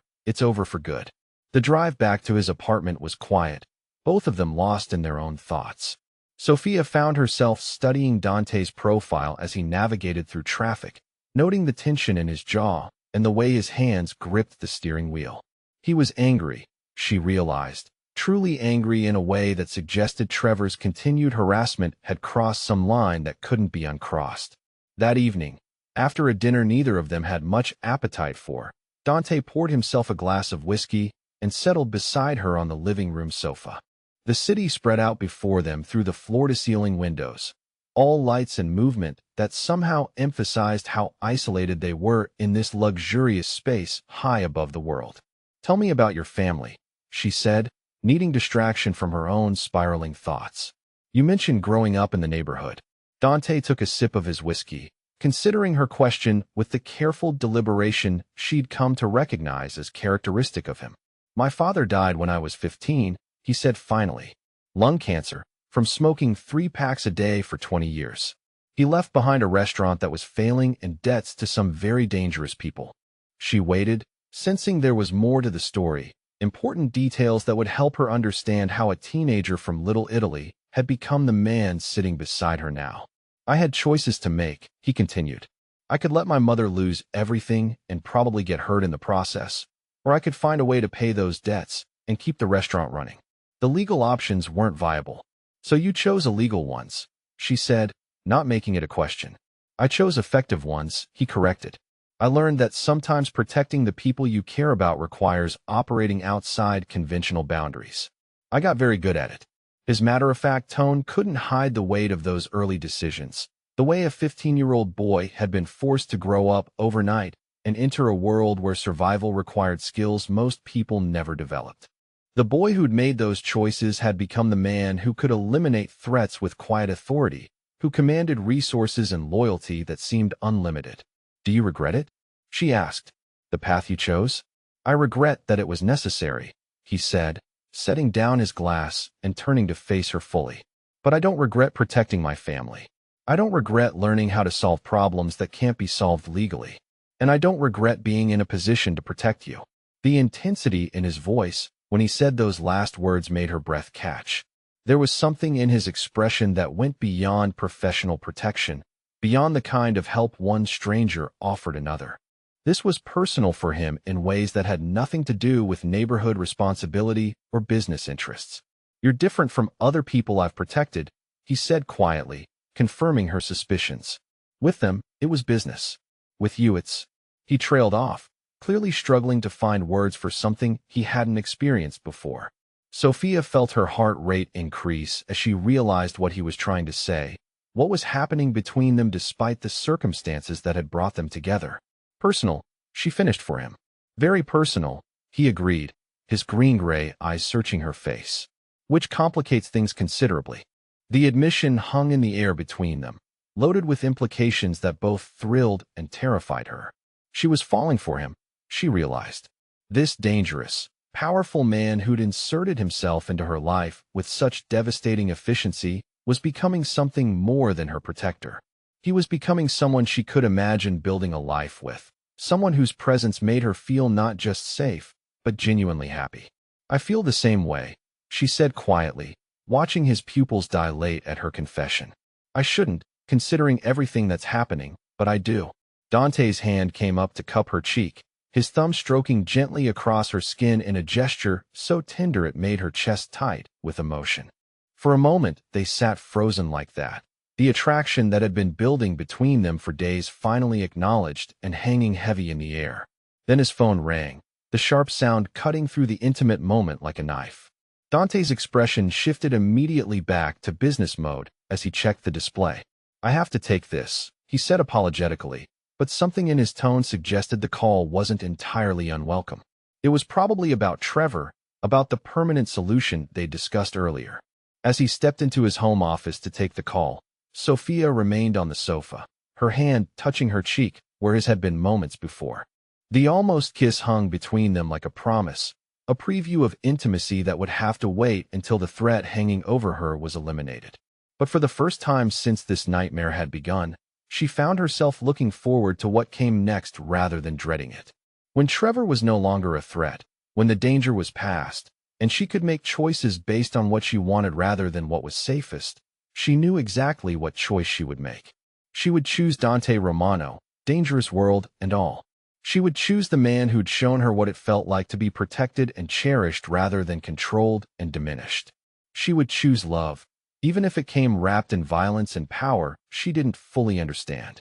for good. The drive back to his apartment was quiet, both of them lost in their own thoughts. Sophia found herself studying Dante's profile as he navigated through traffic, noting the tension in his jaw and the way his hands gripped the steering wheel. He was angry, she realized, truly angry in a way that suggested Trevor's continued harassment had crossed some line that couldn't be uncrossed. That evening, after a dinner neither of them had much appetite for, Dante poured himself a glass of whiskey and settled beside her on the living room sofa. The city spread out before them through the floor-to-ceiling windows, all lights and movement that somehow emphasized how isolated they were in this luxurious space high above the world. "Tell me about your family," she said, needing distraction from her own spiraling thoughts. "You mentioned growing up in the neighborhood." Dante took a sip of his whiskey, considering her question with the careful deliberation she'd come to recognize as characteristic of him. "My father died when I was 15, he said finally. "Lung cancer, from smoking 3 packs a day for 20 years. He left behind a restaurant that was failing and debts to some very dangerous people." She waited, sensing there was more to the story, important details that would help her understand how a teenager from Little Italy had become the man sitting beside her now. "I had choices to make," he continued. "I could let my mother lose everything and probably get hurt in the process, or I could find a way to pay those debts and keep the restaurant running. The legal options weren't viable. So you chose illegal ones," she said, not making it a question. "I chose effective ones," he corrected. "I learned that sometimes protecting the people you care about requires operating outside conventional boundaries. I got very good at it." His matter-of-fact tone couldn't hide the weight of those early decisions, the way a 15-year-old boy had been forced to grow up overnight and enter a world where survival required skills most people never developed. The boy who'd made those choices had become the man who could eliminate threats with quiet authority, who commanded resources and loyalty that seemed unlimited. "Do you regret it?" she asked. "The path you chose?" "I regret that it was necessary," he said, setting down his glass and turning to face her fully. "But I don't regret protecting my family. I don't regret learning how to solve problems that can't be solved legally. And I don't regret being in a position to protect you." The intensity in his voice when he said those last words made her breath catch. There was something in his expression that went beyond professional protection, beyond the kind of help one stranger offered another. This was personal for him in ways that had nothing to do with neighborhood responsibility or business interests. "You're different from other people I've protected," he said quietly, confirming her suspicions. "With them, it was business. With you, it's—" He trailed off, clearly struggling to find words for something he hadn't experienced before. Sophia felt her heart rate increase as she realized what he was trying to say, what was happening between them despite the circumstances that had brought them together. "Personal," she finished for him. "Very personal," he agreed, his green-gray eyes searching her face. "Which complicates things considerably." The admission hung in the air between them, loaded with implications that both thrilled and terrified her. She was falling for him, she realized. This dangerous, powerful man who'd inserted himself into her life with such devastating efficiency was becoming something more than her protector. He was becoming someone she could imagine building a life with, someone whose presence made her feel not just safe, but genuinely happy. "I feel the same way," she said quietly, watching his pupils dilate at her confession. "I shouldn't, considering everything that's happening, but I do." Dante's hand came up to cup her cheek, his thumb stroking gently across her skin in a gesture so tender it made her chest tight with emotion. For a moment, they sat frozen like that, the attraction that had been building between them for days finally acknowledged and hanging heavy in the air. Then his phone rang, the sharp sound cutting through the intimate moment like a knife. Dante's expression shifted immediately back to business mode as he checked the display. "I have to take this," he said apologetically, but something in his tone suggested the call wasn't entirely unwelcome. It was probably about Trevor, about the permanent solution they'd discussed earlier. As he stepped into his home office to take the call, Sophia remained on the sofa, her hand touching her cheek where his had been moments before. The almost kiss hung between them like a promise, a preview of intimacy that would have to wait until the threat hanging over her was eliminated. But for the first time since this nightmare had begun, she found herself looking forward to what came next rather than dreading it. When Trevor was no longer a threat, when the danger was past, and she could make choices based on what she wanted rather than what was safest, she knew exactly what choice she would make. She would choose Dante Romano, dangerous world and all. She would choose the man who'd shown her what it felt like to be protected and cherished rather than controlled and diminished. She would choose love, even if it came wrapped in violence and power she didn't fully understand.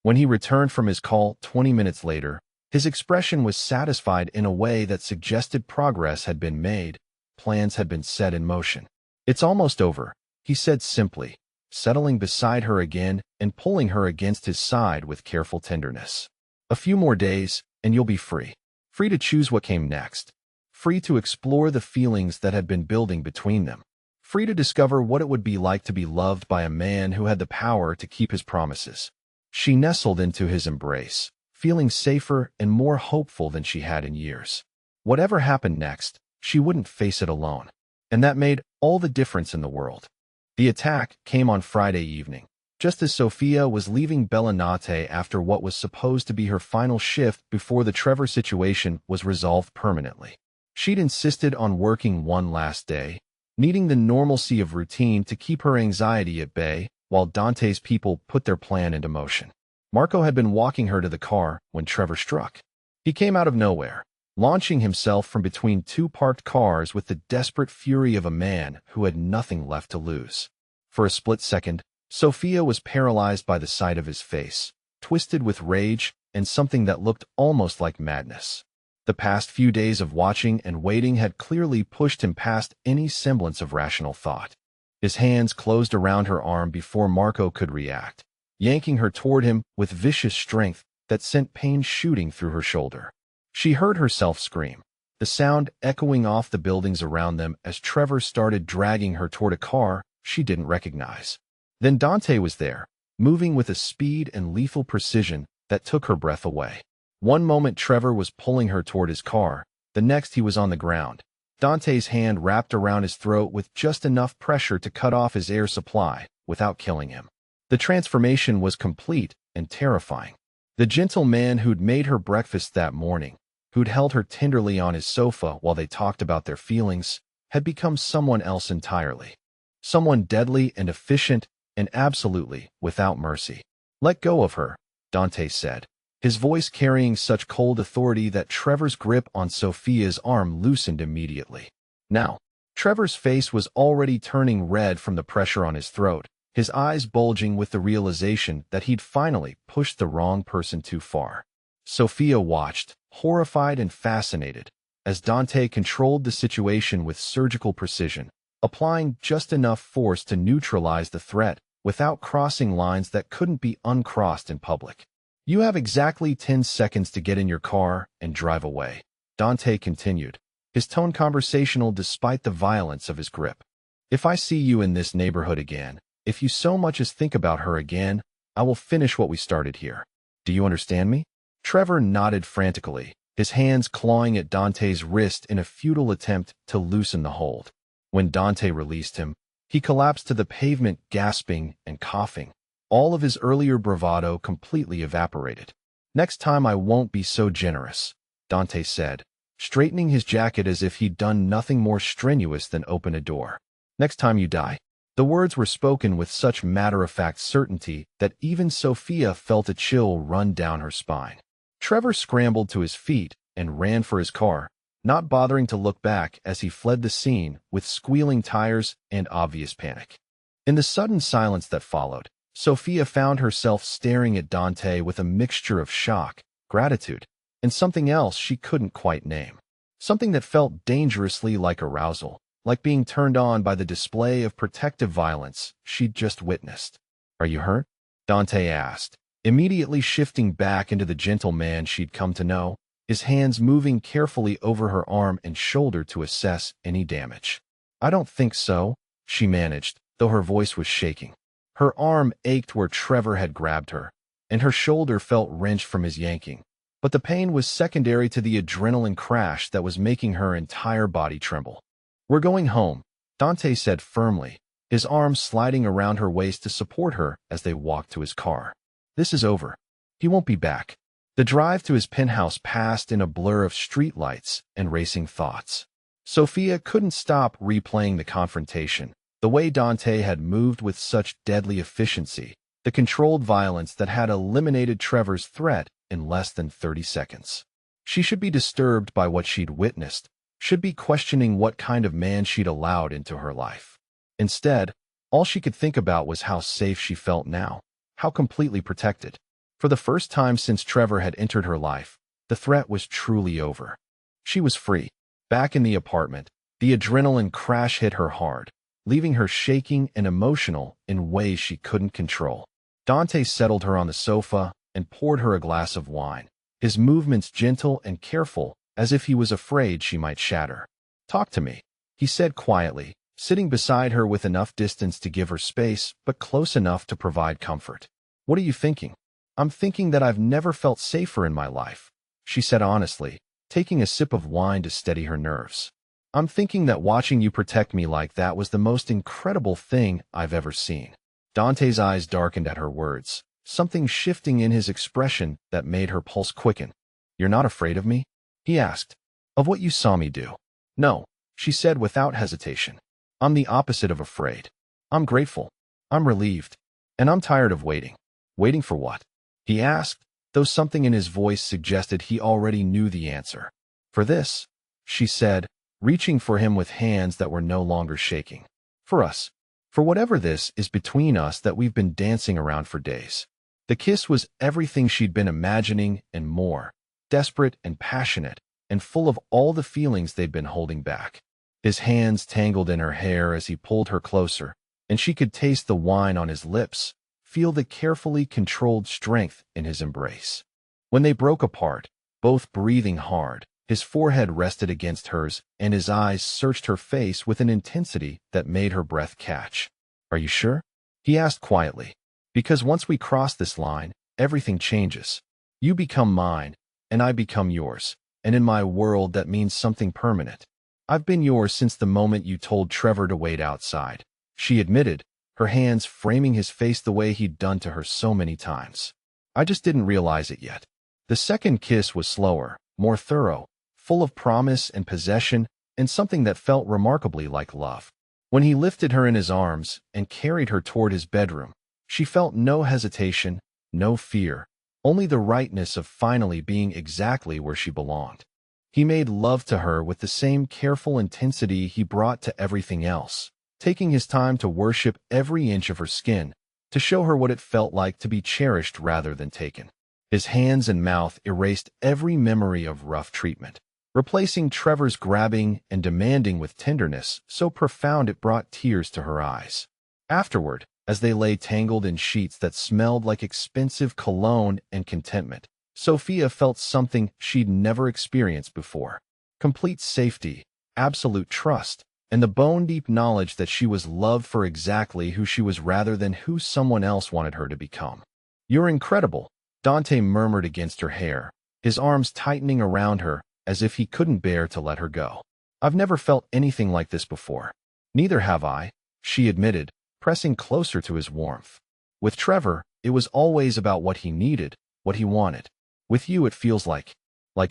When he returned from his call 20 minutes later, his expression was satisfied in a way that suggested progress had been made, plans had been set in motion. "It's almost over," he said simply, settling beside her again and pulling her against his side with careful tenderness. "A few more days, and you'll be free. Free to choose what came next. Free to explore the feelings that had been building between them. Free to discover what it would be like to be loved by a man who had the power to keep his promises." She nestled into his embrace, feeling safer and more hopeful than she had in years. Whatever happened next, she wouldn't face it alone. And that made all the difference in the world. The attack came on Friday evening, just as Sophia was leaving Bellinate after what was supposed to be her final shift before the Trevor situation was resolved permanently. She'd insisted on working one last day, needing the normalcy of routine to keep her anxiety at bay, while Dante's people put their plan into motion. Marco had been walking her to the car when Trevor struck. He came out of nowhere, launching himself from between two parked cars with the desperate fury of a man who had nothing left to lose. For a split second, Sophia was paralyzed by the sight of his face, twisted with rage and something that looked almost like madness. The past few days of watching and waiting had clearly pushed him past any semblance of rational thought. His hands closed around her arm before Marco could react, yanking her toward him with vicious strength that sent pain shooting through her shoulder. She heard herself scream, the sound echoing off the buildings around them as Trevor started dragging her toward a car she didn't recognize. Then Dante was there, moving with a speed and lethal precision that took her breath away. One moment Trevor was pulling her toward his car, the next he was on the ground, Dante's hand wrapped around his throat with just enough pressure to cut off his air supply without killing him. The transformation was complete and terrifying. The gentle man who'd made her breakfast that morning, who'd held her tenderly on his sofa while they talked about their feelings, had become someone else entirely. Someone deadly and efficient and absolutely without mercy. "Let go of her," Dante said, his voice carrying such cold authority that Trevor's grip on Sophia's arm loosened immediately. Now, Trevor's face was already turning red from the pressure on his throat, his eyes bulging with the realization that he'd finally pushed the wrong person too far. Sophia watched, horrified and fascinated, as Dante controlled the situation with surgical precision, applying just enough force to neutralize the threat without crossing lines that couldn't be uncrossed in public. "You have exactly 10 seconds to get in your car and drive away," Dante continued, his tone conversational despite the violence of his grip. "If I see you in this neighborhood again, if you so much as think about her again, I will finish what we started here. Do you understand me?" Trevor nodded frantically, his hands clawing at Dante's wrist in a futile attempt to loosen the hold. When Dante released him, he collapsed to the pavement, gasping and coughing. All of his earlier bravado completely evaporated. "Next time I won't be so generous," Dante said, straightening his jacket as if he'd done nothing more strenuous than open a door. "Next time you die." The words were spoken with such matter-of-fact certainty that even Sophia felt a chill run down her spine. Trevor scrambled to his feet and ran for his car, not bothering to look back as he fled the scene with squealing tires and obvious panic. In the sudden silence that followed, Sophia found herself staring at Dante with a mixture of shock, gratitude, and something else she couldn't quite name. Something that felt dangerously like arousal, like being turned on by the display of protective violence she'd just witnessed. "Are you hurt?" Dante asked, immediately shifting back into the gentle man she'd come to know, his hands moving carefully over her arm and shoulder to assess any damage. "I don't think so," she managed, though her voice was shaking. Her arm ached where Trevor had grabbed her, and her shoulder felt wrenched from his yanking. But the pain was secondary to the adrenaline crash that was making her entire body tremble. "We're going home," Dante said firmly, his arm sliding around her waist to support her as they walked to his car. "This is over. He won't be back." The drive to his penthouse passed in a blur of streetlights and racing thoughts. Sophia couldn't stop replaying the confrontation, the way Dante had moved with such deadly efficiency, the controlled violence that had eliminated Trevor's threat in less than 30 seconds. She should be disturbed by what she'd witnessed, should be questioning what kind of man she'd allowed into her life. Instead, all she could think about was how safe she felt now, how completely protected. For the first time since Trevor had entered her life, the threat was truly over. She was free. Back in the apartment, the adrenaline crash hit her hard, leaving her shaking and emotional in ways she couldn't control. Dante settled her on the sofa and poured her a glass of wine, his movements gentle and careful, as if he was afraid she might shatter. "Talk to me," he said quietly, sitting beside her with enough distance to give her space, but close enough to provide comfort. "What are you thinking?" "I'm thinking that I've never felt safer in my life," she said honestly, taking a sip of wine to steady her nerves. "I'm thinking that watching you protect me like that was the most incredible thing I've ever seen." Dante's eyes darkened at her words, something shifting in his expression that made her pulse quicken. "You're not afraid of me?" he asked. "Of what you saw me do?" "No," she said without hesitation. "I'm the opposite of afraid. I'm grateful. I'm relieved. And I'm tired of waiting." "Waiting for what?" he asked, though something in his voice suggested he already knew the answer. "For this," she said, reaching for him with hands that were no longer shaking. "For us. For whatever this is between us that we've been dancing around for days." The kiss was everything she'd been imagining and more, desperate and passionate, and full of all the feelings they'd been holding back. His hands tangled in her hair as he pulled her closer, and she could taste the wine on his lips, feel the carefully controlled strength in his embrace. When they broke apart, both breathing hard, his forehead rested against hers, and his eyes searched her face with an intensity that made her breath catch. "Are you sure?" he asked quietly. "Because once we cross this line, everything changes. You become mine, and I become yours, and in my world that means something permanent. I've been yours since the moment you told Trevor to wait outside," she admitted, her hands framing his face the way he'd done to her so many times. "I just didn't realize it yet." The second kiss was slower, more thorough, full of promise and possession, and something that felt remarkably like love. When he lifted her in his arms and carried her toward his bedroom, she felt no hesitation, no fear, only the rightness of finally being exactly where she belonged. He made love to her with the same careful intensity he brought to everything else, taking his time to worship every inch of her skin, to show her what it felt like to be cherished rather than taken. His hands and mouth erased every memory of rough treatment, replacing Trevor's grabbing and demanding with tenderness so profound it brought tears to her eyes. Afterward, as they lay tangled in sheets that smelled like expensive cologne and contentment, Sophia felt something she'd never experienced before. Complete safety, absolute trust, and the bone-deep knowledge that she was loved for exactly who she was rather than who someone else wanted her to become. "You're incredible," Dante murmured against her hair, his arms tightening around her as if he couldn't bear to let her go. "I've never felt anything like this before." "Neither have I," she admitted, pressing closer to his warmth. "With Trevor, it was always about what he needed, what he wanted. With you it feels like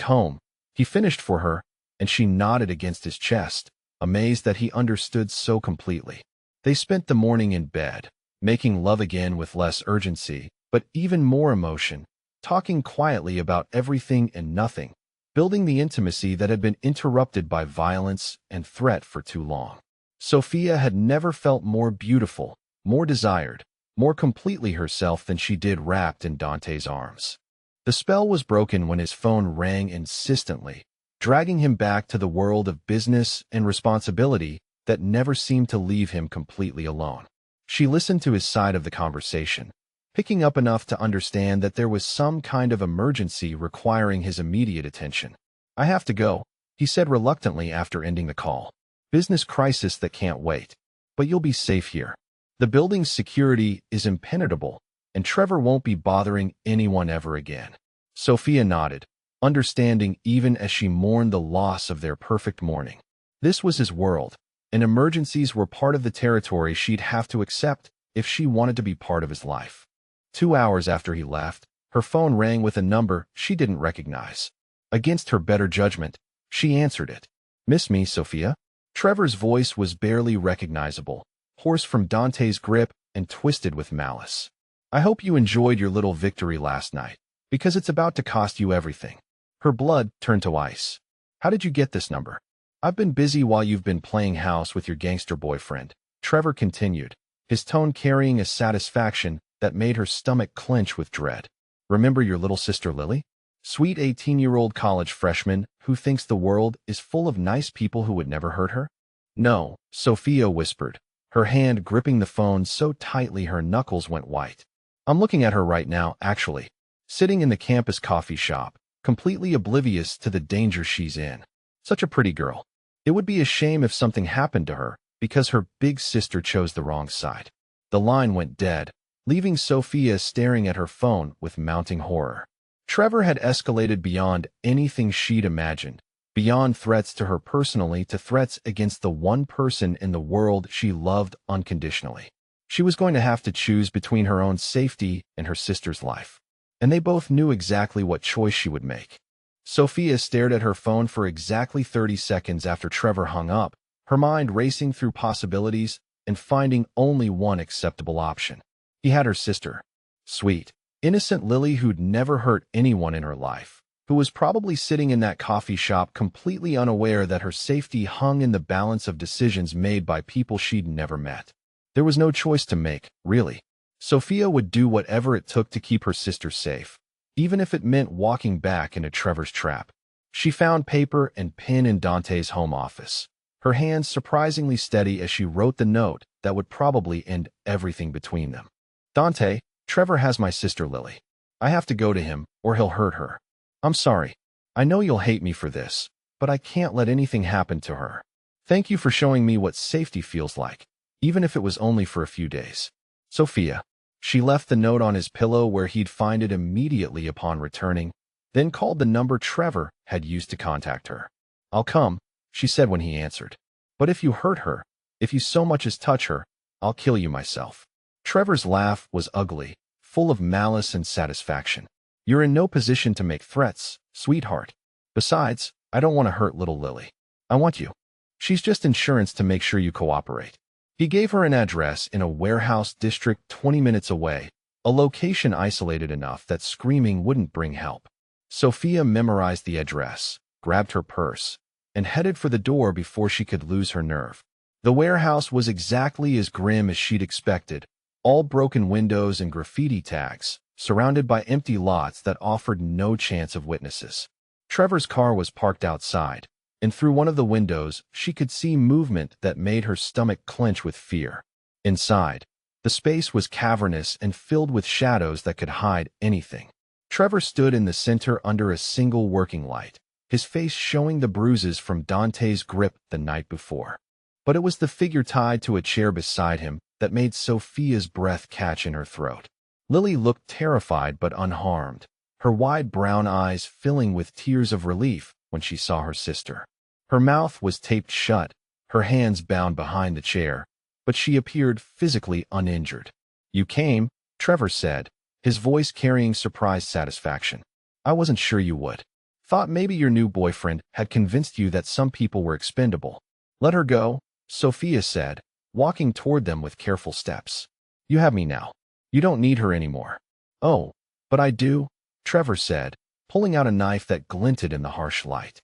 home." He finished for her, and she nodded against his chest, amazed that he understood so completely. They spent the morning in bed, making love again with less urgency, but even more emotion, talking quietly about everything and nothing, building the intimacy that had been interrupted by violence and threat for too long. Sophia had never felt more beautiful, more desired, more completely herself than she did wrapped in Dante's arms. The spell was broken when his phone rang insistently, dragging him back to the world of business and responsibility that never seemed to leave him completely alone. She listened to his side of the conversation, picking up enough to understand that there was some kind of emergency requiring his immediate attention. "I have to go," he said reluctantly after ending the call. "Business crisis that can't wait. But you'll be safe here. The building's security is impenetrable, and Trevor won't be bothering anyone ever again." Sophia nodded, understanding even as she mourned the loss of their perfect morning. This was his world, and emergencies were part of the territory she'd have to accept if she wanted to be part of his life. 2 hours after he left, her phone rang with a number she didn't recognize. Against her better judgment, she answered it. "Miss me, Sophia?" Trevor's voice was barely recognizable, hoarse from Dante's grip and twisted with malice. "I hope you enjoyed your little victory last night, because it's about to cost you everything." Her blood turned to ice. "How did you get this number?" "I've been busy while you've been playing house with your gangster boyfriend," Trevor continued, his tone carrying a satisfaction that made her stomach clench with dread. "Remember your little sister Lily? Sweet 18-year-old college freshman who thinks the world is full of nice people who would never hurt her?" "No," Sophia whispered, her hand gripping the phone so tightly her knuckles went white. I'm looking at her right now, actually, sitting in the campus coffee shop, completely oblivious to the danger she's in. Such a pretty girl. It would be a shame if something happened to her because her big sister chose the wrong side. The line went dead, leaving Sophia staring at her phone with mounting horror. Trevor had escalated beyond anything she'd imagined, beyond threats to her personally to threats against the one person in the world she loved unconditionally. She was going to have to choose between her own safety and her sister's life. And they both knew exactly what choice she would make. Sophia stared at her phone for exactly 30 seconds after Trevor hung up, her mind racing through possibilities and finding only one acceptable option. He had her sister. Sweet, innocent Lily who'd never hurt anyone in her life, who was probably sitting in that coffee shop completely unaware that her safety hung in the balance of decisions made by people she'd never met. There was no choice to make, really. Sophia would do whatever it took to keep her sister safe, even if it meant walking back into Trevor's trap. She found paper and pen in Dante's home office, her hands surprisingly steady as she wrote the note that would probably end everything between them. Dante, Trevor has my sister Lily. I have to go to him, or he'll hurt her. I'm sorry. I know you'll hate me for this, but I can't let anything happen to her. Thank you for showing me what safety feels like, even if it was only for a few days. Sophia. She left the note on his pillow where he'd find it immediately upon returning, then called the number Trevor had used to contact her. I'll come, she said when he answered. But if you hurt her, if you so much as touch her, I'll kill you myself. Trevor's laugh was ugly, full of malice and satisfaction. You're in no position to make threats, sweetheart. Besides, I don't want to hurt little Lily. I want you. She's just insurance to make sure you cooperate. He gave her an address in a warehouse district 20 minutes away, a location isolated enough that screaming wouldn't bring help. Sophia memorized the address, grabbed her purse, and headed for the door before she could lose her nerve. The warehouse was exactly as grim as she'd expected, all broken windows and graffiti tags, surrounded by empty lots that offered no chance of witnesses. Trevor's car was parked outside, and through one of the windows she could see movement that made her stomach clench with fear. Inside, the space was cavernous and filled with shadows that could hide anything. Trevor stood in the center under a single working light, his face showing the bruises from Dante's grip the night before. But it was the figure tied to a chair beside him that made Sophia's breath catch in her throat. Lily looked terrified but unharmed, her wide brown eyes filling with tears of relief when she saw her sister. Her mouth was taped shut, her hands bound behind the chair, but she appeared physically uninjured. You came, Trevor said, his voice carrying surprised satisfaction. I wasn't sure you would. Thought maybe your new boyfriend had convinced you that some people were expendable. Let her go, Sophia said, walking toward them with careful steps. You have me now. You don't need her anymore. Oh, but I do, Trevor said, pulling out a knife that glinted in the harsh light.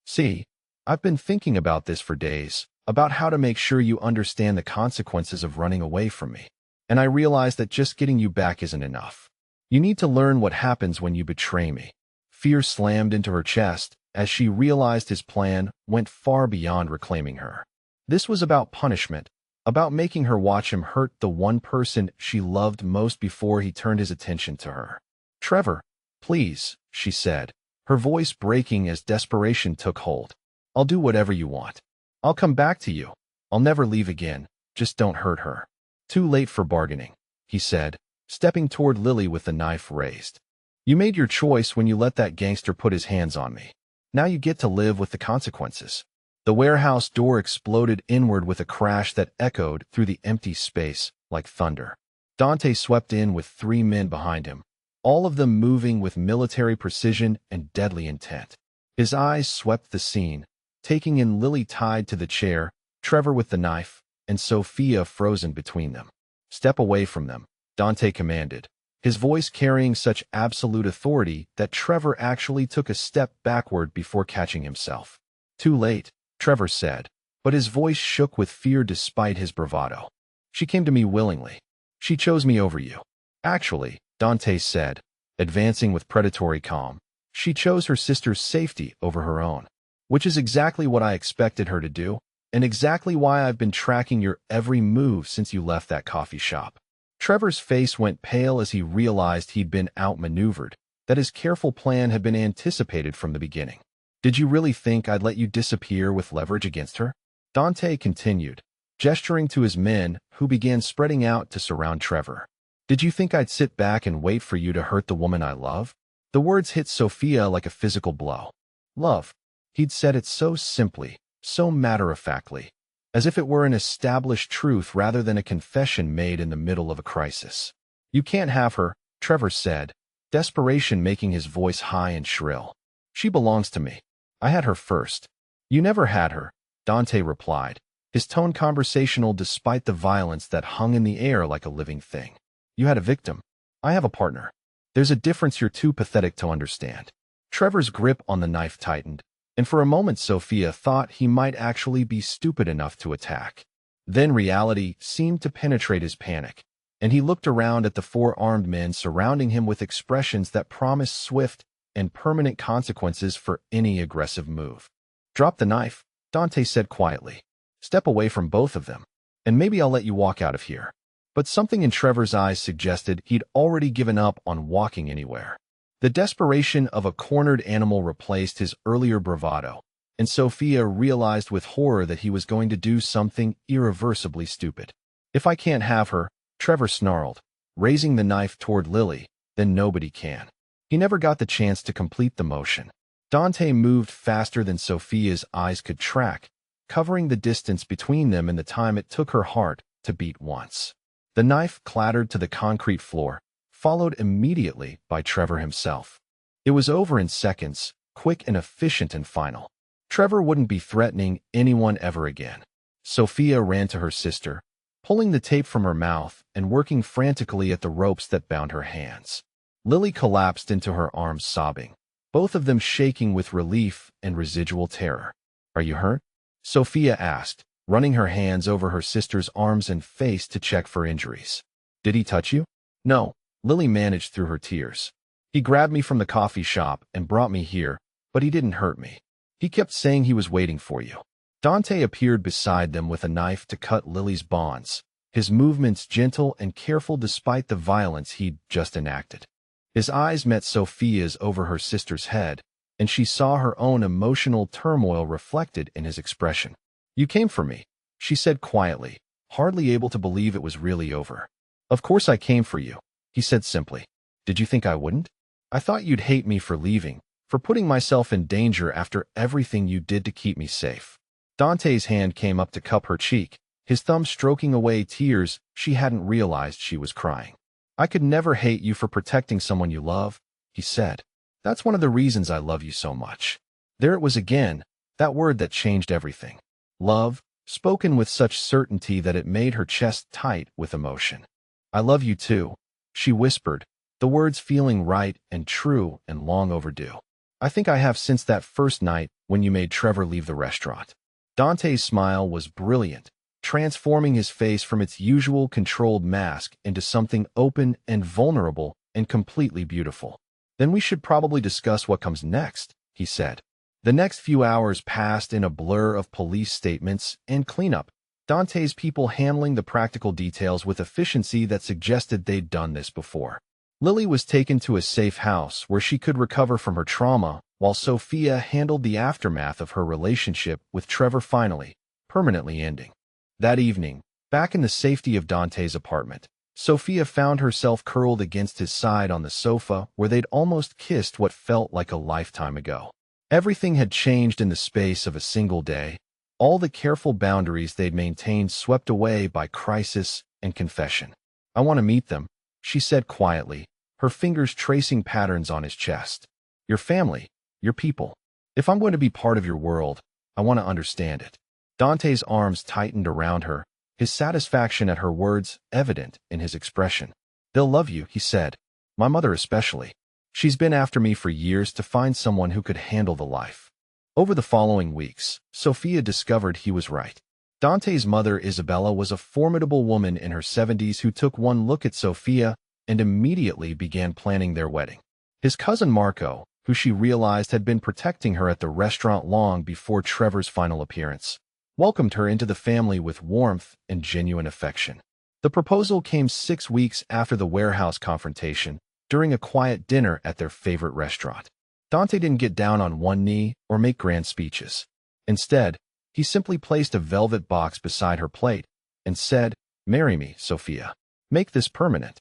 See, I've been thinking about this for days, about how to make sure you understand the consequences of running away from me. And I realize that just getting you back isn't enough. You need to learn what happens when you betray me. Fear slammed into her chest as she realized his plan went far beyond reclaiming her. This was about punishment, about making her watch him hurt the one person she loved most before he turned his attention to her. Trevor, please, she said, her voice breaking as desperation took hold. I'll do whatever you want. I'll come back to you. I'll never leave again. Just don't hurt her. Too late for bargaining, he said, stepping toward Lily with the knife raised. You made your choice when you let that gangster put his hands on me. Now you get to live with the consequences. The warehouse door exploded inward with a crash that echoed through the empty space like thunder. Dante swept in with 3 men behind him, all of them moving with military precision and deadly intent. His eyes swept the scene, taking in Lily tied to the chair, Trevor with the knife, and Sophia frozen between them. Step away from them, Dante commanded, his voice carrying such absolute authority that Trevor actually took a step backward before catching himself. Too late, Trevor said, but his voice shook with fear despite his bravado. She came to me willingly. She chose me over you. Actually, Dante said, advancing with predatory calm, she chose her sister's safety over her own, which is exactly what I expected her to do, and exactly why I've been tracking your every move since you left that coffee shop." Trevor's face went pale as he realized he'd been outmaneuvered, that his careful plan had been anticipated from the beginning. "Did you really think I'd let you disappear with leverage against her?" Dante continued, gesturing to his men, who began spreading out to surround Trevor. "Did you think I'd sit back and wait for you to hurt the woman I love?" The words hit Sophia like a physical blow. Love. He'd said it so simply, so matter-of-factly, as if it were an established truth rather than a confession made in the middle of a crisis. "You can't have her," Trevor said, desperation making his voice high and shrill. "She belongs to me. I had her first." "You never had her," Dante replied, his tone conversational despite the violence that hung in the air like a living thing. "You had a victim. I have a partner. There's a difference you're too pathetic to understand." Trevor's grip on the knife tightened, and for a moment Sophia thought he might actually be stupid enough to attack. Then reality seemed to penetrate his panic, and he looked around at the four armed men surrounding him with expressions that promised swift and permanent consequences for any aggressive move. "Drop the knife," Dante said quietly. "Step away from both of them, and maybe I'll let you walk out of here." But something in Trevor's eyes suggested he'd already given up on walking anywhere. The desperation of a cornered animal replaced his earlier bravado, and Sophia realized with horror that he was going to do something irreversibly stupid. "If I can't have her," Trevor snarled, raising the knife toward Lily, "then nobody can." He never got the chance to complete the motion. Dante moved faster than Sophia's eyes could track, covering the distance between them in the time it took her heart to beat once. The knife clattered to the concrete floor, followed immediately by Trevor himself. It was over in seconds, quick and efficient and final. Trevor wouldn't be threatening anyone ever again. Sophia ran to her sister, pulling the tape from her mouth and working frantically at the ropes that bound her hands. Lily collapsed into her arms sobbing, both of them shaking with relief and residual terror. "Are you hurt?" Sophia asked, running her hands over her sister's arms and face to check for injuries. "Did he touch you?" "No," Lily managed through her tears. "He grabbed me from the coffee shop and brought me here, but he didn't hurt me. He kept saying he was waiting for you." Dante appeared beside them with a knife to cut Lily's bonds, his movements gentle and careful despite the violence he'd just enacted. His eyes met Sophia's over her sister's head, and she saw her own emotional turmoil reflected in his expression. "You came for me," she said quietly, hardly able to believe it was really over. "Of course I came for you," he said simply. "Did you think I wouldn't? I thought you'd hate me for leaving, for putting myself in danger after everything you did to keep me safe." Dante's hand came up to cup her cheek, his thumb stroking away tears she hadn't realized she was crying. "I could never hate you for protecting someone you love," he said. "That's one of the reasons I love you so much." There it was again, that word that changed everything. Love, spoken with such certainty that it made her chest tight with emotion. "I love you too," she whispered, the words feeling right and true and long overdue. "I think I have since that first night when you made Trevor leave the restaurant." Dante's smile was brilliant, transforming his face from its usual controlled mask into something open and vulnerable and completely beautiful. "Then we should probably discuss what comes next," he said. The next few hours passed in a blur of police statements and cleanup, Dante's people handling the practical details with efficiency that suggested they'd done this before. Lily was taken to a safe house where she could recover from her trauma, while Sophia handled the aftermath of her relationship with Trevor finally, permanently ending. That evening, back in the safety of Dante's apartment, Sophia found herself curled against his side on the sofa where they'd almost kissed what felt like a lifetime ago. Everything had changed in the space of a single day, all the careful boundaries they'd maintained swept away by crisis and confession. "I want to meet them," she said quietly, her fingers tracing patterns on his chest. "Your family, your people. If I'm going to be part of your world, I want to understand it." Dante's arms tightened around her, his satisfaction at her words evident in his expression. "They'll love you," he said. "My mother especially. She's been after me for years to find someone who could handle the life." Over the following weeks, Sophia discovered he was right. Dante's mother, Isabella, was a formidable woman in her 70s who took one look at Sophia and immediately began planning their wedding. His cousin Marco, who she realized had been protecting her at the restaurant long before Trevor's final appearance, welcomed her into the family with warmth and genuine affection. The proposal came 6 weeks after the warehouse confrontation, during a quiet dinner at their favorite restaurant. Dante didn't get down on one knee or make grand speeches. Instead, he simply placed a velvet box beside her plate and said, "Marry me, Sophia. Make this permanent."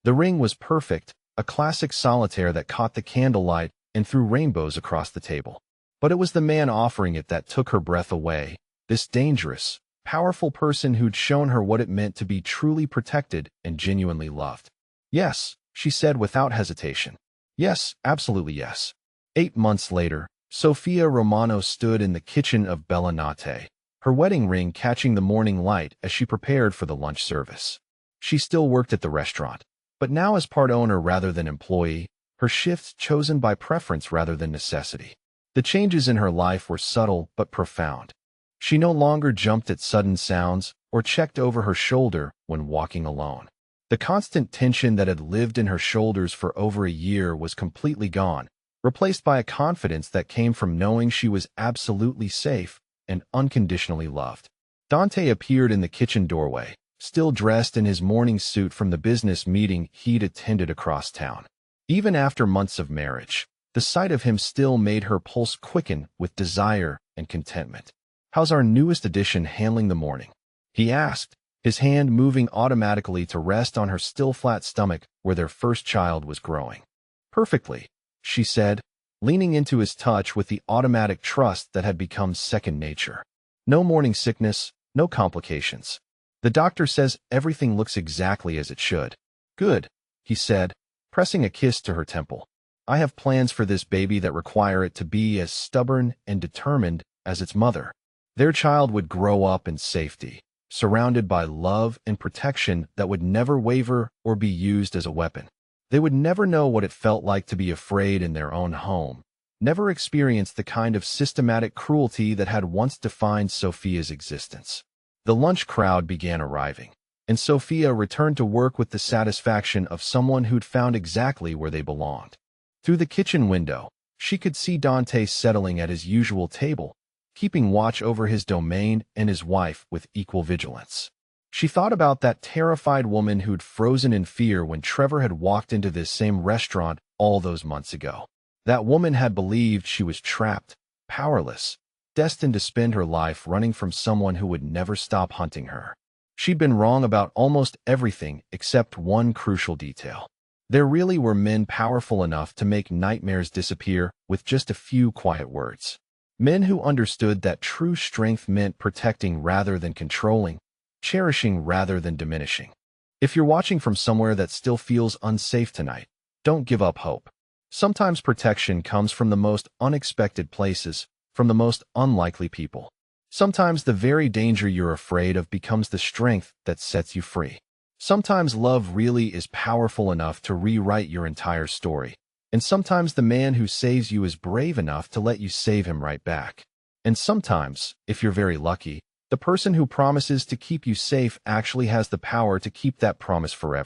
The ring was perfect, a classic solitaire that caught the candlelight and threw rainbows across the table. But it was the man offering it that took her breath away, this dangerous, powerful person who'd shown her what it meant to be truly protected and genuinely loved. "Yes," she said without hesitation. "Yes, absolutely yes." 8 months later, Sofia Romano stood in the kitchen of Bellinate, her wedding ring catching the morning light as she prepared for the lunch service. She still worked at the restaurant, but now as part owner rather than employee, her shifts chosen by preference rather than necessity. The changes in her life were subtle but profound. She no longer jumped at sudden sounds or checked over her shoulder when walking alone. The constant tension that had lived in her shoulders for over a year was completely gone, replaced by a confidence that came from knowing she was absolutely safe and unconditionally loved. Dante appeared in the kitchen doorway, still dressed in his morning suit from the business meeting he'd attended across town. Even after months of marriage, the sight of him still made her pulse quicken with desire and contentment. "How's our newest addition handling the morning?" he asked, his hand moving automatically to rest on her still flat stomach where their first child was growing. "Perfectly," she said, leaning into his touch with the automatic trust that had become second nature. "No morning sickness, no complications. The doctor says everything looks exactly as it should." "Good," he said, pressing a kiss to her temple. "I have plans for this baby that require it to be as stubborn and determined as its mother." Their child would grow up in safety, surrounded by love and protection that would never waver or be used as a weapon. They would never know what it felt like to be afraid in their own home, never experience the kind of systematic cruelty that had once defined Sophia's existence. The lunch crowd began arriving, and Sophia returned to work with the satisfaction of someone who'd found exactly where they belonged. Through the kitchen window, she could see Dante settling at his usual table, keeping watch over his domain and his wife with equal vigilance. She thought about that terrified woman who'd frozen in fear when Trevor had walked into this same restaurant all those months ago. That woman had believed she was trapped, powerless, destined to spend her life running from someone who would never stop hunting her. She'd been wrong about almost everything except one crucial detail. There really were men powerful enough to make nightmares disappear with just a few quiet words. Men who understood that true strength meant protecting rather than controlling, cherishing rather than diminishing. If you're watching from somewhere that still feels unsafe tonight, don't give up hope. Sometimes protection comes from the most unexpected places, from the most unlikely people. Sometimes the very danger you're afraid of becomes the strength that sets you free. Sometimes love really is powerful enough to rewrite your entire story. And sometimes the man who saves you is brave enough to let you save him right back. And sometimes, if you're very lucky, the person who promises to keep you safe actually has the power to keep that promise forever.